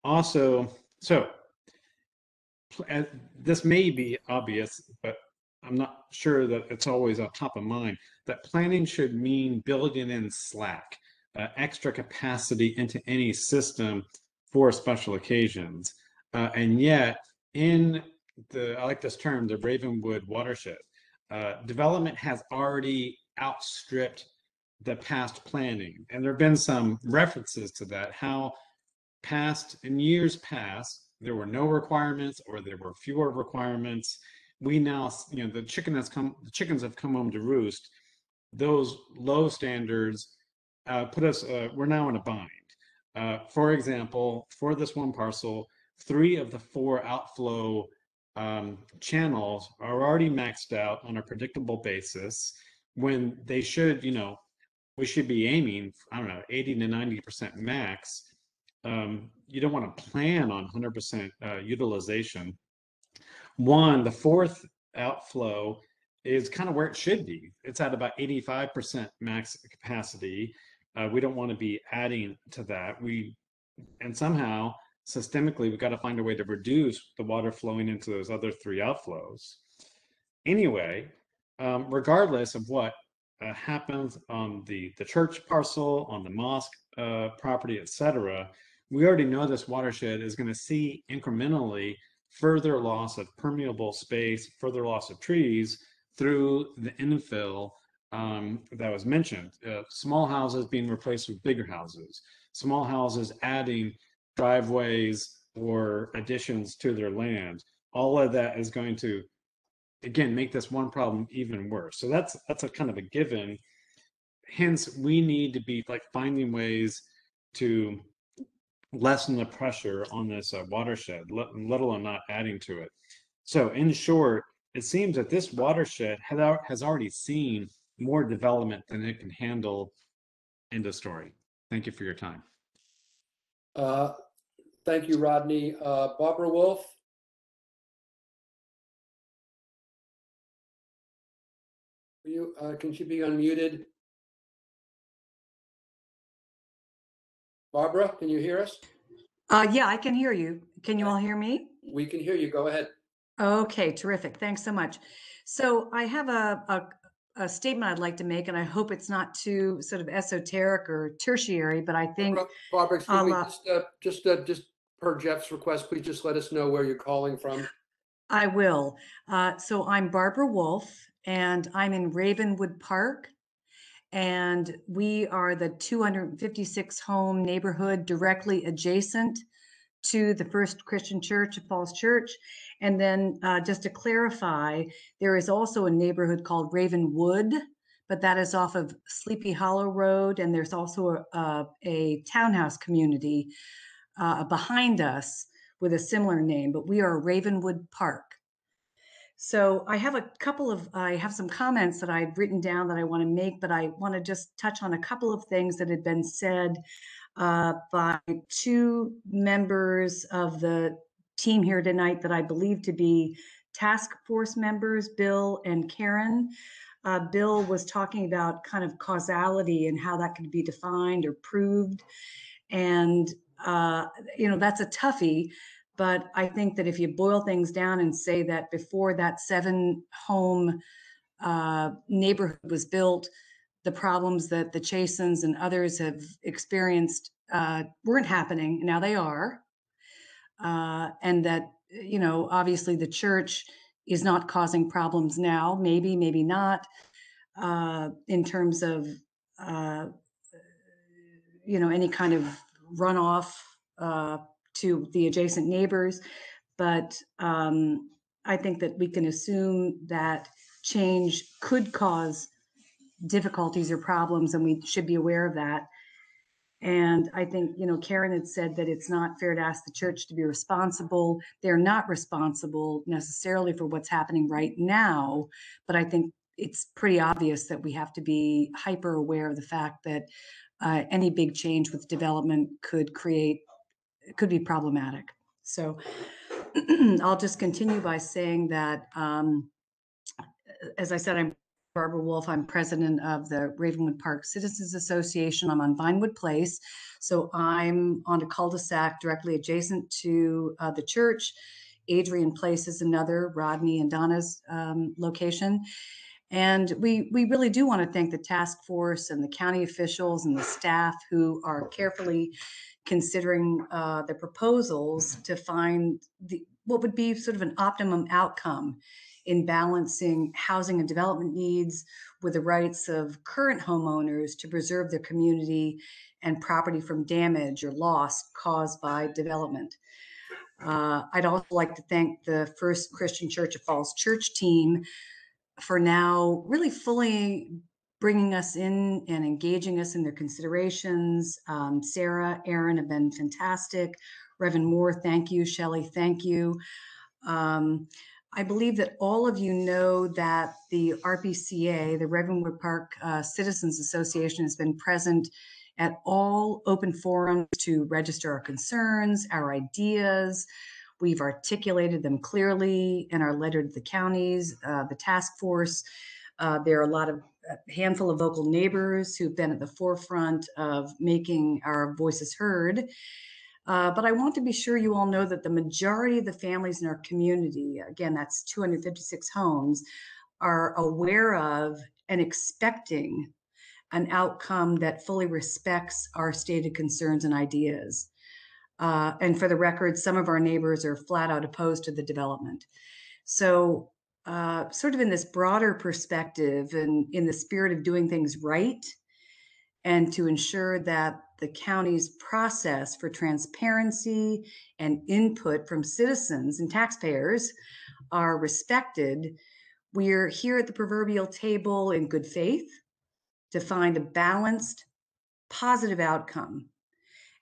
Also, so this may be obvious, but I'm not sure that it's always on top of mind, that planning should mean building in slack, extra capacity into any system for special occasions. And yet, in I like this term, the Ravenwood watershed, development has already outstripped the past planning. And there have been some references to that, how in years past, there were no requirements or there were fewer requirements. We now, the chickens have come home to roost. Those low standards put us, we're now in a bind. For example, for this one parcel, 3 of the 4 outflow channels are already maxed out on a predictable basis when they should, we should be aiming, I don't know, 80 to 90% max. You don't want to plan on 100% utilization. The 4th outflow is kind of where it should be. It's at about 85% max capacity. We don't want to be adding to that. And somehow, systemically, we've got to find a way to reduce the water flowing into those other 3 outflows. Anyway, regardless of what happens on the church parcel, on the mosque property, etc., we already know this watershed is going to see incrementally further loss of permeable space, further loss of trees through the infill that was mentioned. Small houses being replaced with bigger houses, small houses adding driveways or additions to their land. All of that is going to, again, make this one problem even worse. So that's a kind of a given. Hence, we need to be finding ways to lessen the pressure on this watershed, let alone not adding to it. So in short, it seems that this watershed has already seen more development than it can handle. End of story. Thank you for your time. Thank you, Rodney. Barbara Wolf? Can she be unmuted? Barbara, can you hear us? Yeah, I can hear you. Can you all hear me? We can hear you. Go ahead. Okay, terrific. Thanks so much. So I have a statement I'd like to make, and I hope it's not too sort of esoteric or tertiary, but I think Barbara, excuse me, just per Jeff's request, please just let us know where you're calling from. I will. So I'm Barbara Wolf, and I'm in Ravenwood Park, and we are the 256 home neighborhood directly adjacent to the First Christian Church of Falls Church. And then just to clarify, there is also a neighborhood called Ravenwood, but that is off of Sleepy Hollow Road. And there's also a townhouse community behind us with a similar name, but we are Ravenwood Park. So I have I have some comments that I've written down that I want to make, but I want to just touch on a couple of things that had been said by two members of the team here tonight that I believe to be task force members, Bill and Karen. Bill was talking about kind of causality and how that could be defined or proved. And, that's a toughie. But I think that if you boil things down and say that before that 7-home neighborhood was built, the problems that the Chasins and others have experienced weren't happening. Now they are. And that, obviously the church is not causing problems now, maybe not, in terms of, any kind of runoff to the adjacent neighbors. But I think that we can assume that change could cause difficulties or problems, and we should be aware of that. And I think, Karen had said that it's not fair to ask the church to be responsible. They're not responsible necessarily for what's happening right now, but I think it's pretty obvious that we have to be hyper aware of the fact that any big change with development could be problematic. So I'll just continue by saying that, as I said, I'm Barbara Wolf. I'm president of the Ravenwood Park Citizens Association. I'm on Vinewood Place. So I'm on a cul-de-sac directly adjacent to the church. Adrian Place is another, Rodney and Donna's location. And we really do want to thank the task force and the county officials and the staff who are carefully considering the proposals to find what would be sort of an optimum outcome in balancing housing and development needs with the rights of current homeowners to preserve their community and property from damage or loss caused by development. I'd also like to thank the First Christian Church of Falls Church team for now really fully bringing us in and engaging us in their considerations. Sarah, Aaron have been fantastic. Reverend Moore, thank you. Shelley, thank you. I believe that all of you know that the RPCA, the Ravenwood Park Citizens Association, has been present at all open forums to register our concerns, our ideas. We've articulated them clearly in our letter to the counties, the task force. There are a handful of local neighbors who've been at the forefront of making our voices heard. But I want to be sure you all know that the majority of the families in our community, again, that's 256 homes, are aware of and expecting an outcome that fully respects our stated concerns and ideas. And for the record, some of our neighbors are flat out opposed to the development. So sort of in this broader perspective and in the spirit of doing things right, and to ensure that the county's process for transparency and input from citizens and taxpayers are respected, we're here at the proverbial table in good faith to find a balanced, positive outcome.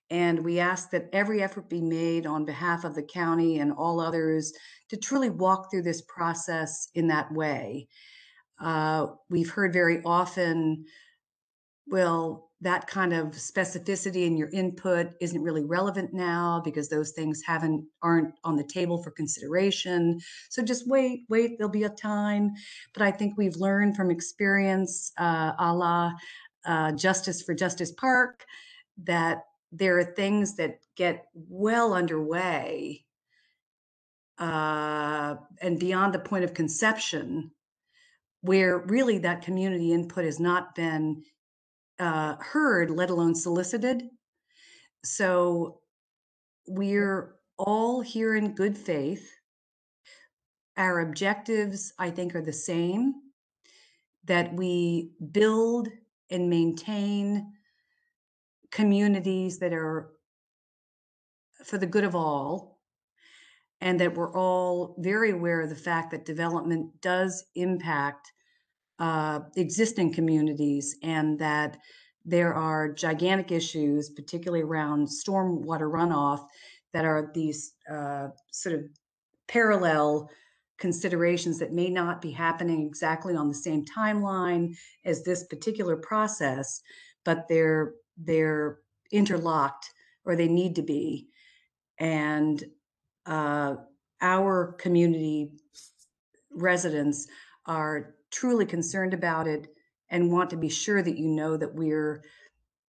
And we ask that every effort be made on behalf of the county and all others to truly walk through this process in that way. We've heard very often, well, that kind of specificity in your input isn't really relevant now because those things aren't on the table for consideration. So just wait, there'll be a time. But I think we've learned from experience, a la Justice for Justice Park, that there are things that get well underway and beyond the point of conception, where really that community input has not been heard, let alone solicited. So we're all here in good faith. Our objectives, I think, are the same, that we build and maintain communities that are for the good of all, and that we're all very aware of the fact that development does impact existing communities, and that there are gigantic issues, particularly around stormwater runoff, that are these sort of parallel considerations that may not be happening exactly on the same timeline as this particular process, but they're interlocked, or they need to be. And our community residents are truly concerned about it and want to be sure that you know that we're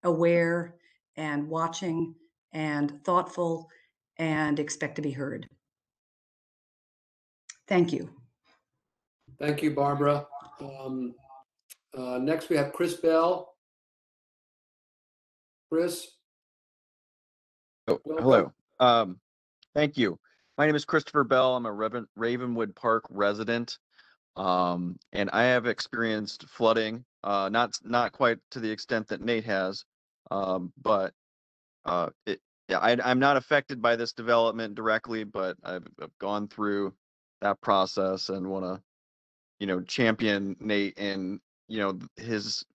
aware and watching and thoughtful and expect to be heard. Thank you. Thank you, Barbara. Next, we have Chris Bell. Chris? Oh, welcome. hello. Thank you. My name is Christopher Bell. I'm a Ravenwood Park resident. And I have experienced flooding, not quite to the extent that Nate has, but I'm not affected by this development directly, but I've gone through that process and want to, champion Nate and, his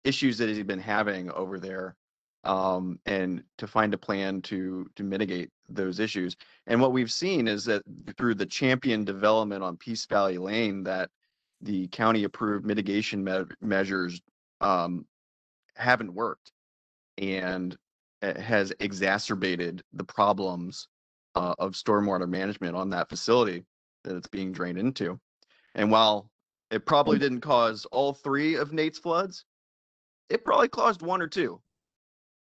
issues that he's been having over there, and to find a plan to mitigate those issues. And what we've seen is that through the champion development on Peace Valley Lane, that the county approved mitigation measures haven't worked, and it has exacerbated the problems of stormwater management on that facility that it's being drained into. And while it probably didn't cause all 3 of Nate's floods, it probably caused 1 or 2.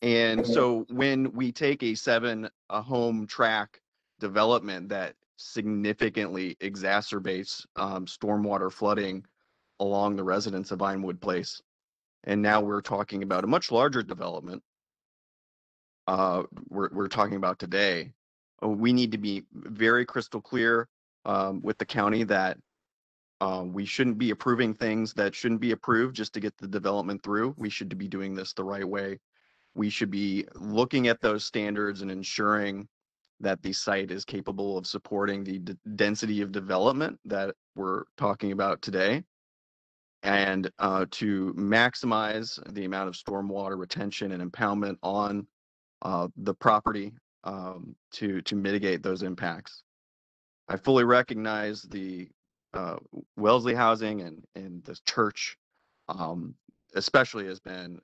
And so when we take a 7-home track development that significantly exacerbates stormwater flooding along the residents of Vinewood Place, and now we're talking about a much larger development we're talking about today, we need to be very crystal clear with the county that we shouldn't be approving things that shouldn't be approved just to get the development through. We should be doing this the right way. We should be looking at those standards and ensuring that the site is capable of supporting the density of development that we're talking about today, and to maximize the amount of stormwater retention and impoundment on the property to mitigate those impacts. I fully recognize the Wellesley Housing and the church especially has been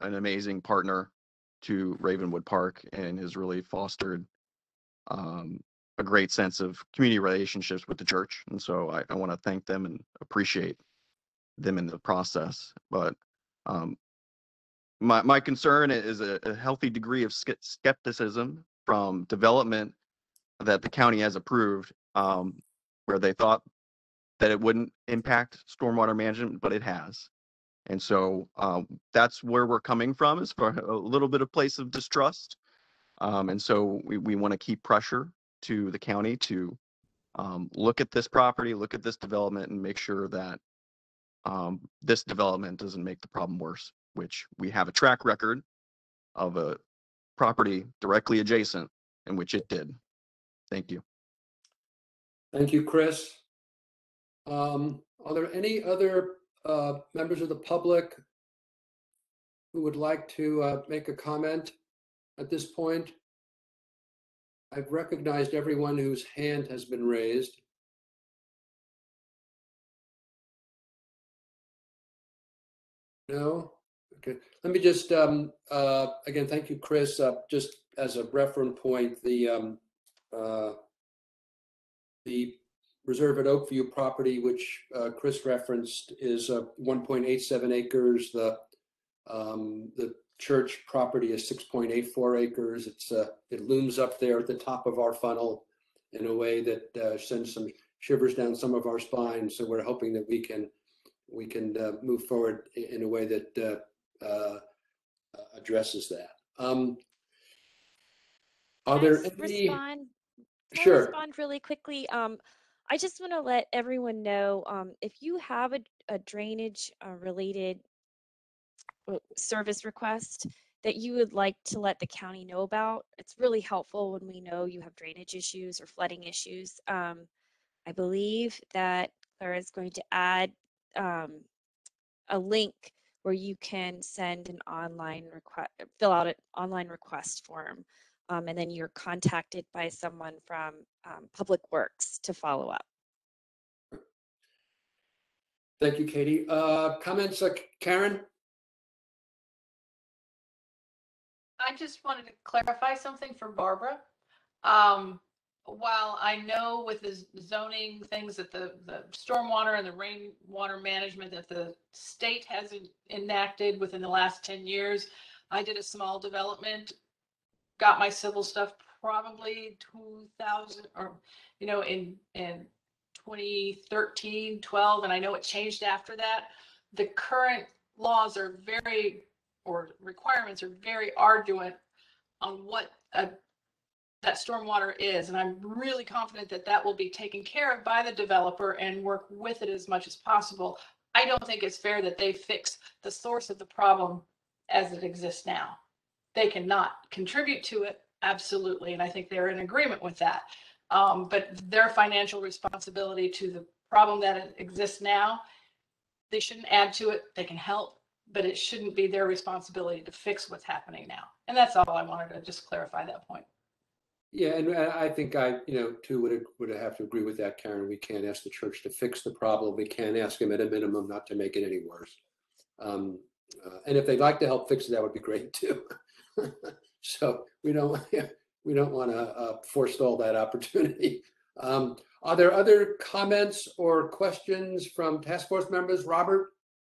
an amazing partner to Ravenwood Park and has really fostered a great sense of community relationships with the church. And so I want to thank them and appreciate them in the process. But my concern is a healthy degree of skepticism from development that the county has approved, where they thought that it wouldn't impact stormwater management, but it has. And so that's where we're coming from, is for a little bit of place of distrust. And so we want to keep pressure to the county to look at this property, look at this development, and make sure that this development doesn't make the problem worse, which we have a track record of a property directly adjacent in which it did. Thank you. Thank you, Chris. Are there any other members of the public who would like to make a comment at this point? I've recognized everyone whose hand has been raised. No? Okay, let me just, again, thank you, Chris. Just as a reference point, the reserve at Oakview property, which Chris referenced, is 1.87 acres. The church property is 6.84 acres. It looms up there at the top of our funnel in a way that sends some shivers down some of our spines. So we're hoping that we can move forward in a way that addresses that. Are there any? Can I Sure. respond really quickly? I just want to let everyone know, if you have a drainage related service request that you would like to let the county know about, it's really helpful when we know you have drainage issues or flooding issues. I believe that Clara is going to add a link where you can send an online request, fill out an online request form, and then you're contacted by someone from Public Works to follow up. Thank you, Katie. Comments, Karen? I just wanted to clarify something for Barbara. While I know with the zoning things that the stormwater and the rainwater management that the state has enacted within the last 10 years, I did a small development, got my civil stuff probably 2000 or, in 2013, 12, and I know it changed after that. The current laws are requirements are very arduous on what that stormwater is, and I'm really confident that that will be taken care of by the developer and work with it as much as possible. I don't think it's fair that they fix the source of the problem as it exists now. They cannot contribute to it, absolutely, and I think they're in agreement with that. But their financial responsibility to the problem that exists now, they shouldn't add to it. They can help, but it shouldn't be their responsibility to fix what's happening now. And that's all I wanted to just clarify that point. Yeah, and I think I, too, would have to agree with that, Karen. We can't ask the church to fix the problem. We can ask them at a minimum not to make it any worse. And if they'd like to help fix it, that would be great too. So we don't want to forestall that opportunity. Are there other comments or questions from task force members? Robert?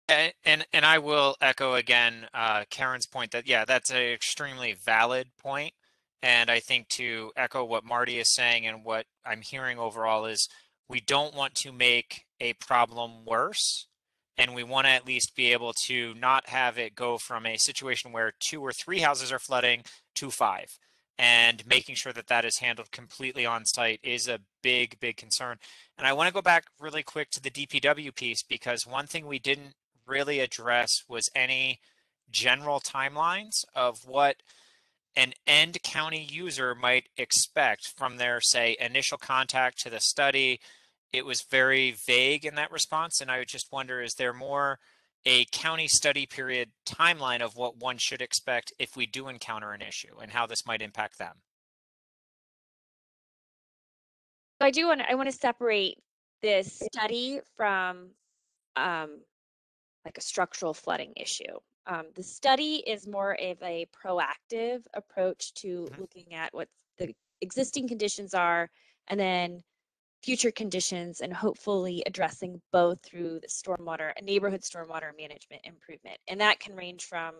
And I will echo again Karen's point that, yeah, that's an extremely valid point. And I think to echo what Marty is saying and what I'm hearing overall is we don't want to make a problem worse. And we want to at least be able to not have it go from a situation where 2 or 3 houses are flooding to 5. And making sure that that is handled completely on site is a big, big concern. And I want to go back really quick to the DPW piece, because one thing we didn't really address was any general timelines of what an end county user might expect from their, say, initial contact to the study. It was very vague in that response, and I would just wonder, is there more a county study period timeline of what one should expect if we do encounter an issue and how this might impact them? I want to separate this study from like a structural flooding issue. The study is more of a proactive approach to looking at what the existing conditions are and then future conditions, and hopefully addressing both through the stormwater and neighborhood stormwater management improvement. And that can range from,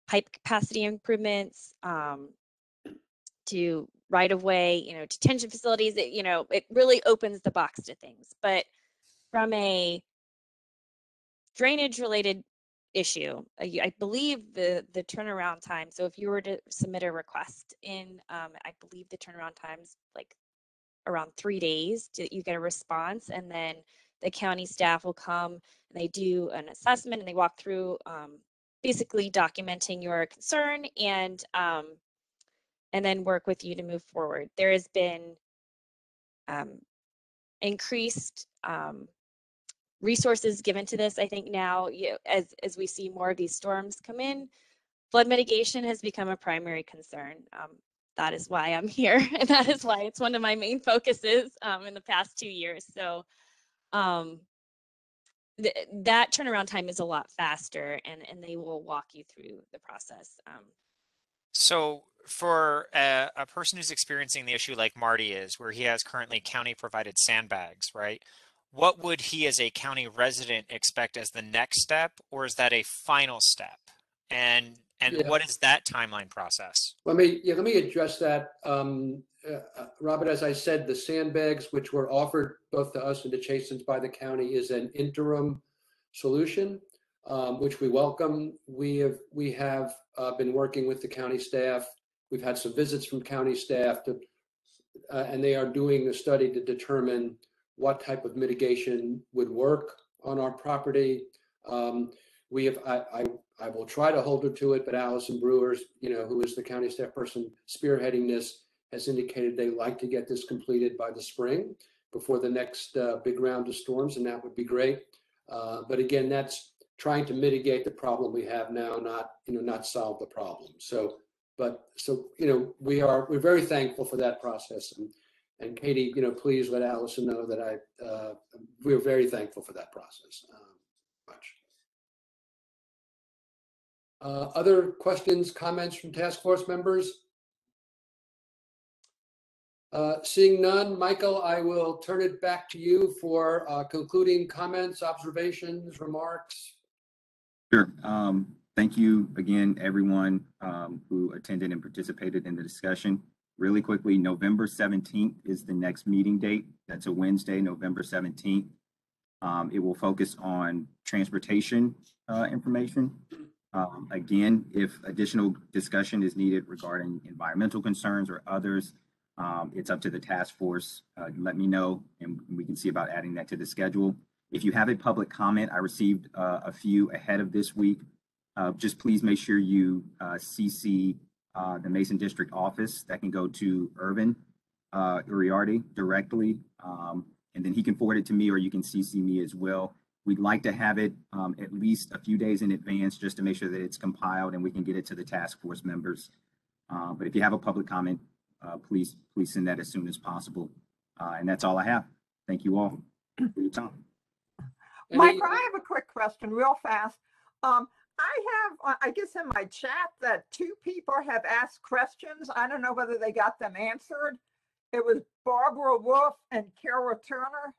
pipe capacity improvements to right-of-way, detention facilities. It really opens the box to things. But from a drainage related issue, I believe the turnaround time, so if you were to submit a request in, I believe the turnaround time's like around 3 days you get a response, and then the county staff will come and they do an assessment and they walk through basically documenting your concern and then work with you to move forward. There has been increased resources given to this. I think now, as we see more of these storms come in, flood mitigation has become a primary concern. That is why I'm here, and that is why it's one of my main focuses in the past 2 years. So that turnaround time is a lot faster, and they will walk you through the process. So for a person who's experiencing the issue like Marty is, where he has currently county provided sandbags, right? What would he as a county resident expect as the next step, or is that a final step? And Yeah. what is that timeline process? Let me address that. Robert, as I said, the sandbags, which were offered both to us and to Chasins by the county, is an interim solution, which we welcome. We have been working with the county staff. We've had some visits from county staff and they are doing a study to determine what type of mitigation would work on our property. I will try to hold her to it, but Allison Brewers, who is the county staff person spearheading this, has indicated they like to get this completed by the spring before the next big round of storms, and that would be great. But again, that's trying to mitigate the problem we have now, not solve the problem. We're very thankful for that process. And Katie, please let Allison know that we're very thankful for that process. Much. Other questions, comments from task force members? Seeing none, Michael, I will turn it back to you for concluding comments, observations, remarks. Sure. Thank you again, everyone who attended and participated in the discussion. Really quickly, November 17th is the next meeting date. That's a Wednesday, November 17th. It will focus on transportation information. Again, if additional discussion is needed regarding environmental concerns or others, it's up to the task force. Let me know and we can see about adding that to the schedule. If you have a public comment, I received a few ahead of this week. Just please make sure you CC the Mason District Office. That can go to Irvin Uriarty directly, and then he can forward it to me, or you can CC me as well. We'd like to have it at least a few days in advance just to make sure that it's compiled and we can get it to the task force members. But if you have a public comment, please send that as soon as possible. And that's all I have. Thank you all for your time. Michael, I have a quick question real fast. I guess in my chat that 2 people have asked questions. I don't know whether they got them answered. It was Barbara Wolf and Kara Turner.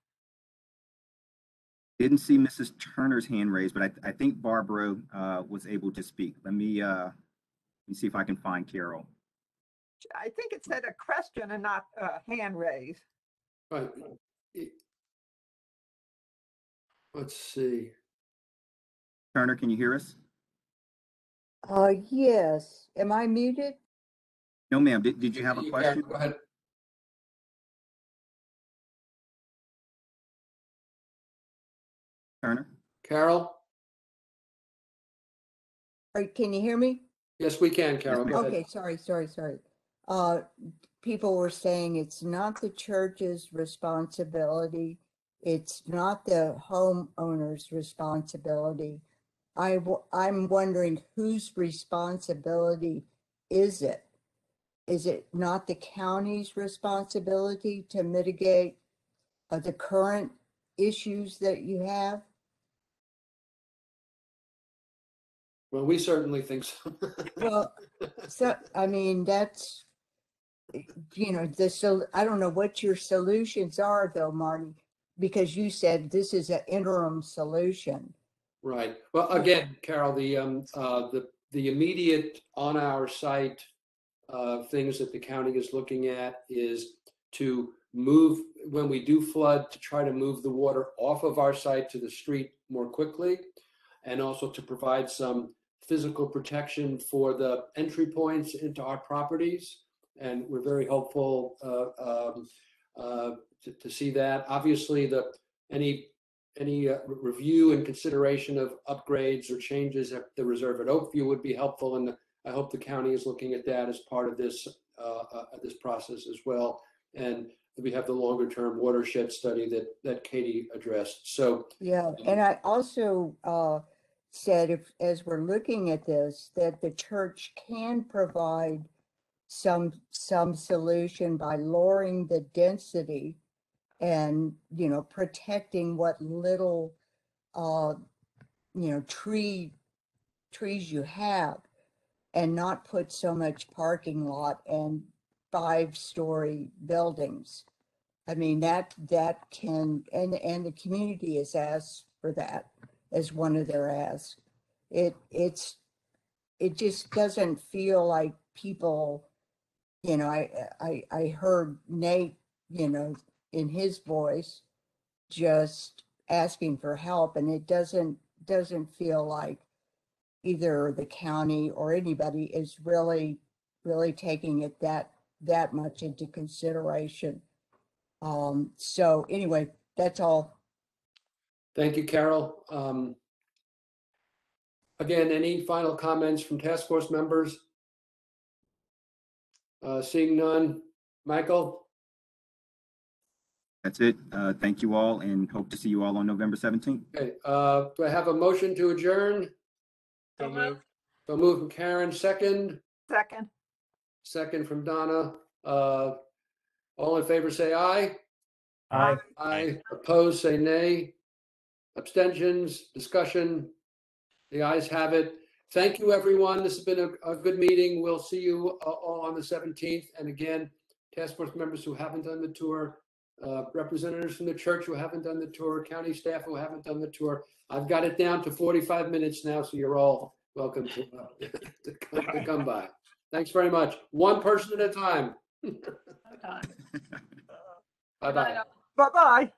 Didn't see Mrs. Turner's hand raised, but I think Barbara was able to speak. Let me see if I can find Carol. I think it said a question and not a hand raised. Right. Let's see. Turner, can you hear us? Yes. Am I muted? No, ma'am. Did you have a question? Go ahead. Turner? Carol? Can you hear me? Yes, we can, Carol. Go Okay, ahead. sorry. People were saying it's not the church's responsibility. It's not the homeowner's responsibility. I'm wondering whose responsibility is it? Is it not the county's responsibility to mitigate the current issues that you have? Well, we certainly think so. Well, so I mean, that's, I don't know what your solutions are though, Marty, because you said this is an interim solution. Right. Well, again, Carol, the immediate on our site things that the county is looking at is to move, when we do flood, to try to move the water off of our site to the street more quickly, and also to provide some physical protection for the entry points into our properties. And we're very hopeful to see that. Obviously, any review and consideration of upgrades or changes at the reserve at Oakview would be helpful, and I hope the county is looking at that as part of this process as well. And we have the longer term watershed study that Katie addressed. So yeah, and I also said, as we're looking at this, that the church can provide some solution by lowering the density and protecting what little trees you have, and not put so much parking lot and 5-story buildings. I mean, that can, and the community has asked for that as one of their asks. It just doesn't feel like people, I heard Nate, in his voice, just asking for help, and it doesn't feel like either the county or anybody is really taking it that much into consideration. So anyway, that's all. Thank you, Carol. Again, any final comments from task force members? Seeing none. Michael? That's it. Thank you all and hope to see you all on November 17th. Okay, do I have a motion to adjourn? So moved. So moved from Karen, second. Second. From Donna. All in favor, say aye. Aye. Aye. Opposed, say nay. Abstentions, discussion. The ayes have it. Thank you, everyone. This has been a good meeting. We'll see you all on the 17th. And again, task force members who haven't done the tour, representatives from the church who haven't done the tour, county staff who haven't done the tour. I've got it down to 45 minutes now, so you're all welcome to come by. Thanks very much. One person at a time. Bye-bye. Bye-bye.